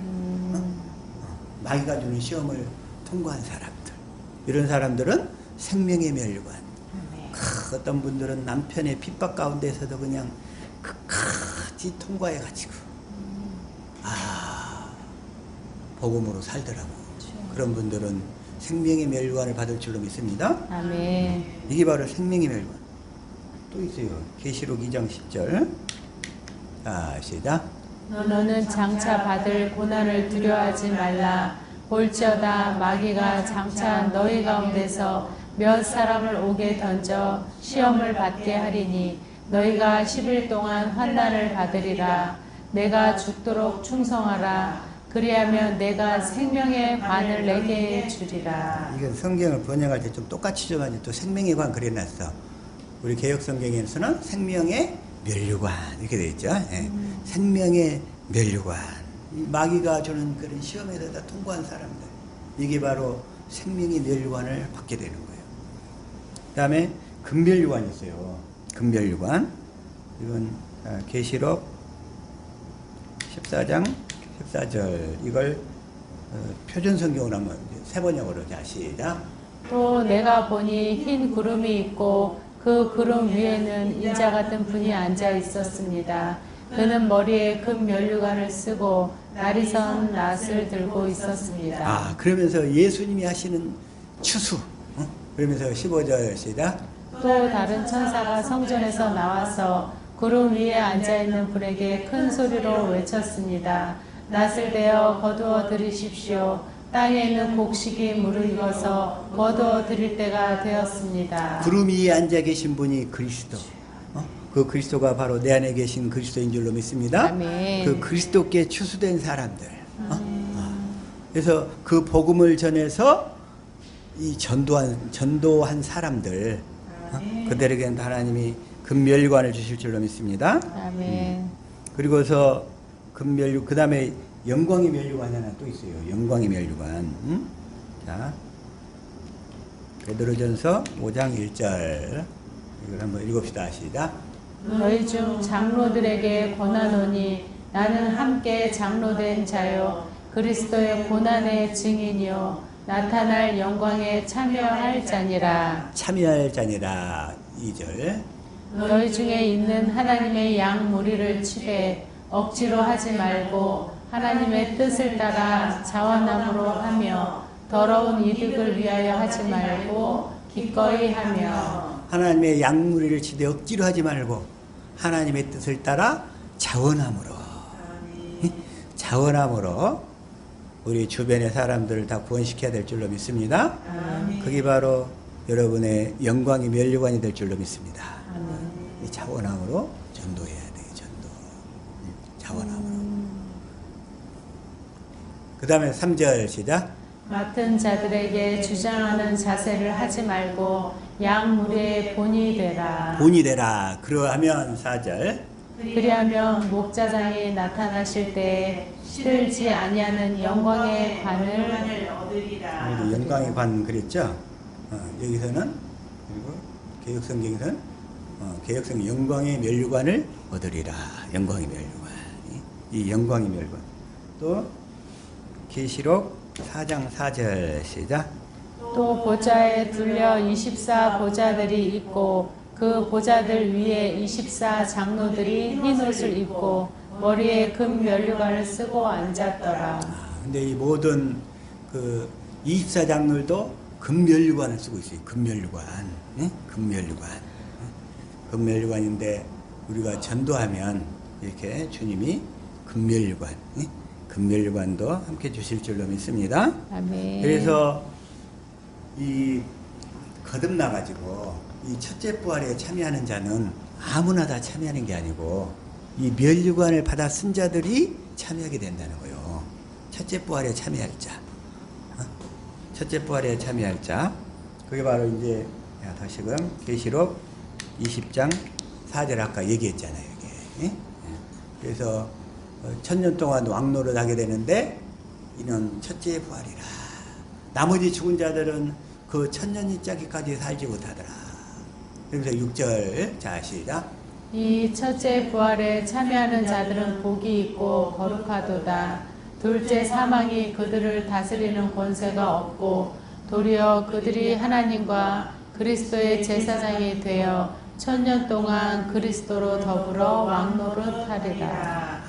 마귀가 주는 시험을 통과한 사람들. 이런 사람들은 생명의 멸류관. 어떤 분들은 남편의 핍박 가운데서도 그냥 끝까지 통과해가지고 복음으로 살더라고. 그런 분들은 생명의 멸류관을 받을 줄로 믿습니다. 아멘. 이게 바로 생명의 멸류관. 또 있어요. 계시록 2장 10절. 시작. 너는 장차 받을 고난을 두려워하지 말라. 볼지어다 마귀가 장차 너희 가운데서 몇 사람을 오게 던져 시험을 받게 하리니 너희가 10일 동안 환난을 받으리라. 내가 죽도록 충성하라. 그리하면 내가 생명의 관을 내게 주리라. 이건 성경을 번역할 때 좀 똑같이 좀 하지, 또 생명의 관 그려놨어. 우리 개혁 성경에서는 생명의 멸류관 이렇게 되어 있죠. 예. 생명의 멸류관. 이 마귀가 주는 그런 시험에서 다 통과한 사람들, 이게 바로 생명의 멸류관을 받게 되는 거예요. 그 다음에 금멸류관이 있어요. 금멸류관. 이건 계시록 14장 14절. 이걸 표준 성경으로 한번 세 번역으로. 자, 시작. 또 내가 보니 흰 구름이 있고 그 구름 위에는 인자 같은 분이 앉아 있었습니다. 그는 머리에 금 면류관을 쓰고 나리선 낫을 들고 있었습니다. 그러면서 예수님이 하시는 추수. 그러면서 15절 시작. 또 다른 천사가 성전에서 나와서 구름 위에 앉아있는 분에게 큰 소리로 외쳤습니다. 낫을 대어 거두어 들이십시오. 땅에 있는 곡식이 무르익어서 거두어 드릴 때가 되었습니다. 구름 위에 앉아 계신 분이 그리스도. 그 그리스도가 바로 내 안에 계신 그리스도인 줄로 믿습니다. 아멘. 그 그리스도께 추수된 사람들. 그래서 그 복음을 전해서 이 전도한 사람들, 그들에게는 하나님이 금멸관을 주실 줄로 믿습니다. 아멘. 그리고서 금멸관, 그 다음에 영광의 멸관이 하나 또 있어요. 영광의 멸관. 자, 베드로전서 5장 1절 이걸 한번 읽읍시다. 시작. 너희 중 장로들에게 권하노니 나는 함께 장로된 자요 그리스도의 고난의 증인이요 나타날 영광에 참여할 자니라. 참여할 자니라. 2절. 너희 중에 있는 하나님의 양 무리를 치되 억지로 하지 말고 하나님의 뜻을 따라 자원함으로 하며 더러운 이득을 위하여 하지 말고 기꺼이 하며. 하나님의 양무리를 치되 억지로 하지 말고 하나님의 뜻을 따라 자원함으로. 자원함으로 우리 주변의 사람들을 다 구원시켜야 될 줄로 믿습니다. 그게 바로 여러분의 영광의 면류관이 될 줄로 믿습니다. 이 자원함으로 전도해야 돼요. 전도. 자원함으로. 그 다음에 3절 시작. 맡은 자들에게 주장하는 자세를 하지 말고 양 무리의 본이 되라. 본이 되라. 그러하면 4절. 그리하면 목자장이 나타나실 때에 시들지 아니하는 영광의 관을 얻으리라. 영광의 관 그랬죠? 여기서는 그리고 개혁성경에서는 개혁성 영광의 면류관을 얻으리라. 영광의 면류관. 이 영광의 면류관. 또 계시록 4장 4절 시작. 또 보좌에 둘려 24 보좌들이 있고 그 보좌들 위에 24 장로들이 흰 옷을 입고 머리에 금 면류관을 쓰고 앉았더라. 근데 이 모든 그 24장들도 금면류관을 쓰고 있어요. 금면류관. 예? 금면류관. 금면류관인데 우리가 전도하면 이렇게 주님이 금면류관, 예? 금면류관도 함께 주실 줄로 믿습니다. 아멘. 그래서 이 거듭나 가지고 이 첫째 부활에 참여하는 자는 아무나 다 참여하는 게 아니고 이 면류관을 받아 쓴 자들이 참여하게 된다는 거예요. 첫째 부활에 참여할 자. 첫째 부활에 참여할 자. 그게 바로 이제 다시금 계시록 20장 4절 아까 얘기했잖아요. 이게. 예? 그래서 1000년 동안 왕노릇 하게 되는데 이는 첫째 부활이라. 나머지 죽은 자들은 그 1000년이 짜기까지 살지 못하더라. 그래서 6절 자 시작. 이 첫째 부활에 참여하는 자들은 복이 있고 거룩하도다. 둘째 사망이 그들을 다스리는 권세가 없고 도리어 그들이 하나님과 그리스도의 제사장이 되어 1000년 동안 그리스도로 더불어 왕노릇하리라.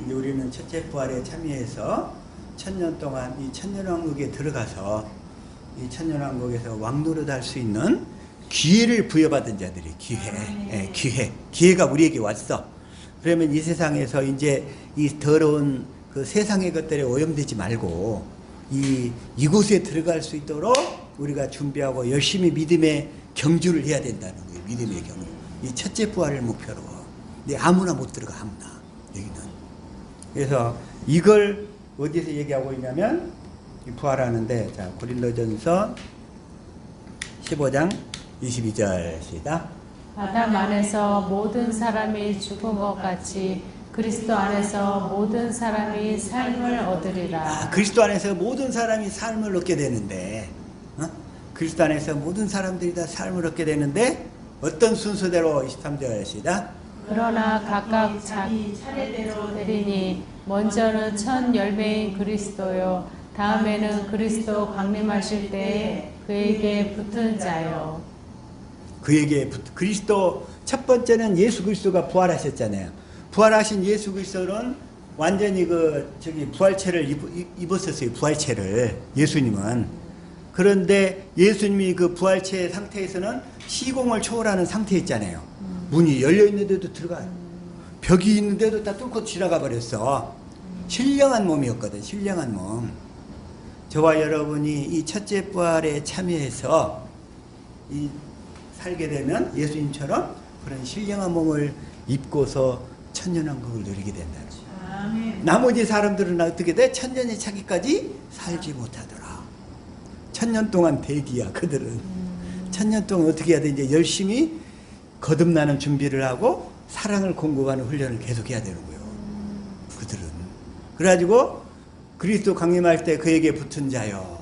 이제 우리는 첫째 부활에 참여해서 1000년 동안 이 천년왕국에 들어가서 이 천년왕국에서 왕노릇 할 수 있는 기회를 부여받은 자들이 기회가 우리에게 왔어. 그러면 이 세상에서 이제 이 더러운 그 세상의 것들에 오염되지 말고 이곳에 들어갈 수 있도록 우리가 준비하고 열심히 믿음의 경주를 해야 된다는 거예요. 믿음의 경주. 이 첫째 부활을 목표로. 근데 아무나 못 들어가, 아무나. 여기는. 그래서 이걸 어디서 얘기하고 있냐면 부활하는데 자 고린도전서 15장 22절 시작. 아담 안에서 모든 사람이 죽은 것 같이 그리스도 안에서 모든 사람이 삶을 얻으리라. 그리스도 안에서 모든 사람이 삶을 얻게 되는데 그리스도 안에서 모든 사람들이 다 삶을 얻게 되는데 어떤 순서대로 23절 시작. 그러나 각각 자기 차례대로 되리니 먼저는 첫 열매인 그리스도요 다음에는 그리스도 강림하실 때에 그에게 붙은 자요. 그리스도 첫 번째는 예수 그리스도가 부활하셨잖아요. 부활하신 예수 그리스도는 완전히 부활체를 입었었어요. 부활체를 예수님은 그런데 예수님이 그 부활체 상태에서는 시공을 초월하는 상태 있잖아요. 문이 열려 있는데도 들어가요. 벽이 있는데도 다 뚫고 지나가 버렸어. 신령한 몸이었거든. 신령한 몸. 저와 여러분이 이 첫째 부활에 참여해서 이 살게 되면 예수님처럼 그런 신령한 몸을 입고서 천년왕국을 누리게 된다는 거죠. 나머지 사람들은 어떻게 돼? 천년이 차기까지 살지 못하더라. 천년 동안 대기야. 그들은 천년 동안 어떻게 해야 돼? 이제 열심히 거듭나는 준비를 하고 사랑을 공급하는 훈련을 계속 해야 되는 거예요. 그들은. 그래가지고 그리스도 강림할 때 그에게 붙은 자요.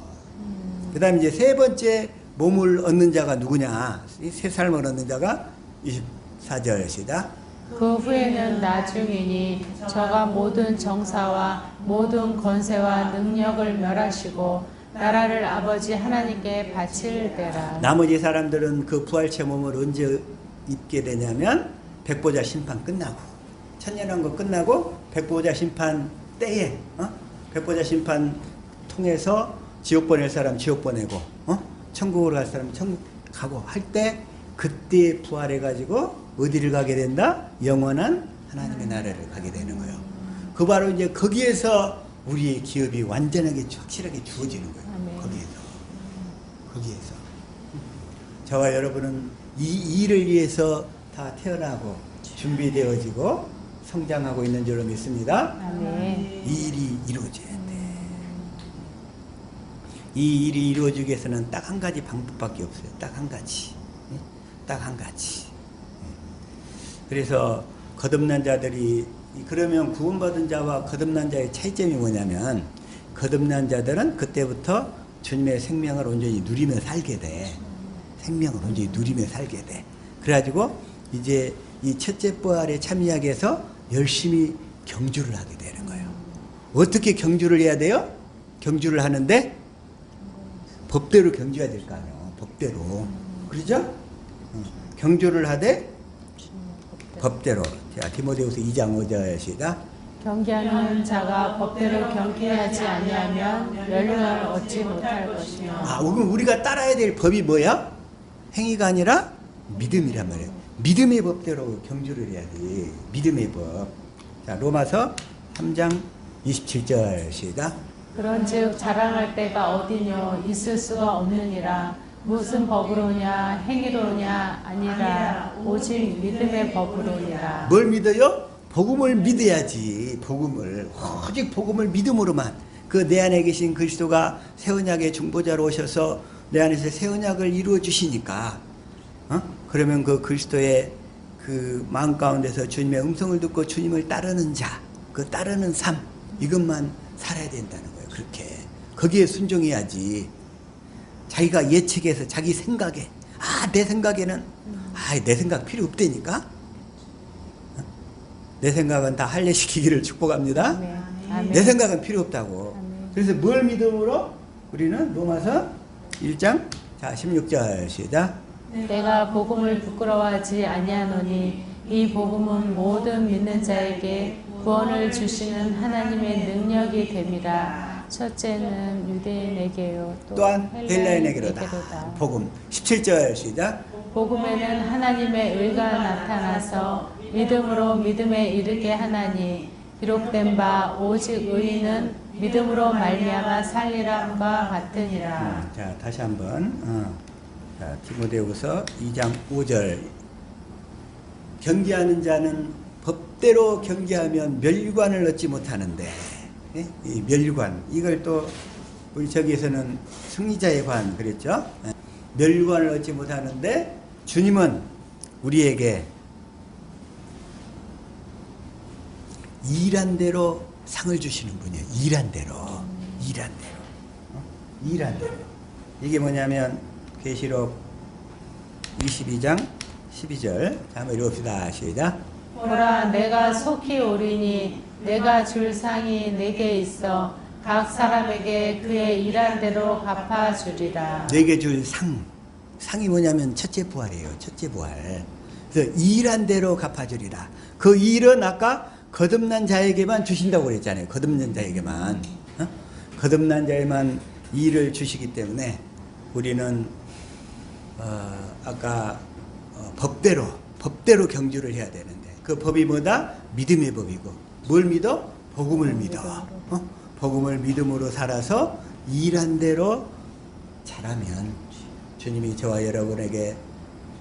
그 다음에 이제 세 번째 몸을 얻는 자가 누구냐? 이 새 삶을 얻는 자가 24절 시작. 그 후에는 나중이니 저가 모든 정사와 모든 권세와 능력을 멸하시고 나라를 아버지 하나님께 바칠 때라. 나머지 사람들은 그 부활체 몸을 언제 입게 되냐면 백보자 심판 끝나고 천년왕국 끝나고 백보자 심판 때에 백보자 심판 통해서 지옥 보낼 사람 지옥 보내고 천국으로 갈 사람 천국 가고 할 때 그때 부활해 가지고 어디를 가게 된다? 영원한 하나님의 나라를 가게 되는 거예요. 그 바로 이제 거기에서 우리의 기업이 완전하게 확실하게 주어지는 거예요. 거기에서 저와 여러분은 이 일을 위해서 다 태어나고 준비되어지고 성장하고 있는 줄로 믿습니다. 아멘. 이 일이 이루어져야 돼. 이 일이 이루어지기 위해서는 딱 한 가지 방법밖에 없어요. 딱 한 가지. 딱 한 가지. 그래서 거듭난 자들이 그러면 구원받은 자와 거듭난 자의 차이점이 뭐냐면 거듭난 자들은 그때부터 주님의 생명을 온전히 누리며 살게 돼. 생명을 온전히 누리며 살게 돼. 그래가지고 이제 이 첫째 부활에 참여하기 위해서 열심히 경주를 하게 되는 거예요. 어떻게 경주를 해야 돼요? 경주를 하는데 법대로 경주해야 될 거 아니에요. 법대로. 그러죠? 경주를 하되 법대로. 자, 디모데후서 2장 5절 시작. 경계하는 자가 법대로 경계하지 아니하면 멸류관을 얻지 못할 것이며. 그럼 우리가 따라야 될 법이 뭐야? 행위가 아니라 믿음이란 말이에요. 믿음의 법대로 경주를 해야 돼. 믿음의 법. 자, 로마서 3장 27절 시작. 그런즉 자랑할 때가 어디뇨 있을 수가 없느니라. 무슨 법으로냐 행위로냐 아니라 오직 믿음의 법으로니라. 뭘 믿어요? 복음을 믿어야지. 복음을 오직 복음을 믿음으로만 그 내 안에 계신 그리스도가 새 언약의 중보자로 오셔서 내 안에서 새 언약을 이루어 주시니까 그러면 그 그리스도의 그 마음 가운데서 주님의 음성을 듣고 주님을 따르는 자, 그 따르는 삶 이것만 살아야 된다는 거예요. 그렇게 거기에 순종해야지. 자기가 예측해서 자기 생각에 내 생각에는 내 생각 필요 없다니까. 내 생각은 다 할례시키기를 축복합니다. 아멘. 내 생각은 필요 없다고. 아멘. 그래서 뭘 믿음으로? 우리는 로마서 1장 자 16절 시작. 내가 복음을 부끄러워하지 아니하노니 이 복음은 모든 믿는 자에게 구원을 주시는 하나님의 능력이 됨이라. 첫째는 유대인에게요 또한 헬라인에게로다. 헬라인에게로다. 복음 17절 시작. 복음에는 하나님의 의가 나타나서 믿음으로 믿음에 이르게 하나니 기록된 바 오직 의인은 믿음으로 말미암아 살리람과 같으니라. 자 다시 한번 자, 디모데후서 2장 5절. 경계하는 자는 법대로 경계하면 멸류관을 얻지 못하는데 이 멸류관 이걸 또 우리 저기에서는 승리자의 관 그랬죠. 멸류관을 얻지 못하는데 주님은 우리에게 일한 대로 상을 주시는 분이에요. 일한 대로. 이게 뭐냐면 계시록 22장 12절 한번 읽읍시다. 시작. 보라 내가 속히 오리니 내가 줄 상이 내게 있어 각 사람에게 그의 일한 대로 갚아주리라. 내게 줄 상이 뭐냐면 첫째 부활이에요. 첫째 부활. 그래서 일한 대로 갚아주리라. 그 일은 아까 거듭난 자에게만 주신다고 그랬잖아요. 거듭난 자에게만. 거듭난 자에만 일을 주시기 때문에 우리는 아까 법대로 경주를 해야 되는데 그 법이 뭐다? 믿음의 법이고 뭘 믿어? 복음을 믿어. 복음을 믿음으로 살아서 일한 대로 잘하면 주님이 저와 여러분에게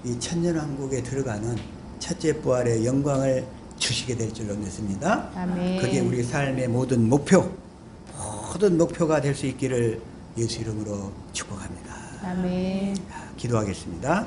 이 천년왕국에 들어가는 첫째 부활의 영광을 주시게 될 줄로 믿습니다. 아멘. 그게 우리 삶의 모든 목표가 될 수 있기를 예수 이름으로 축복합니다. 아멘. 기도하겠습니다.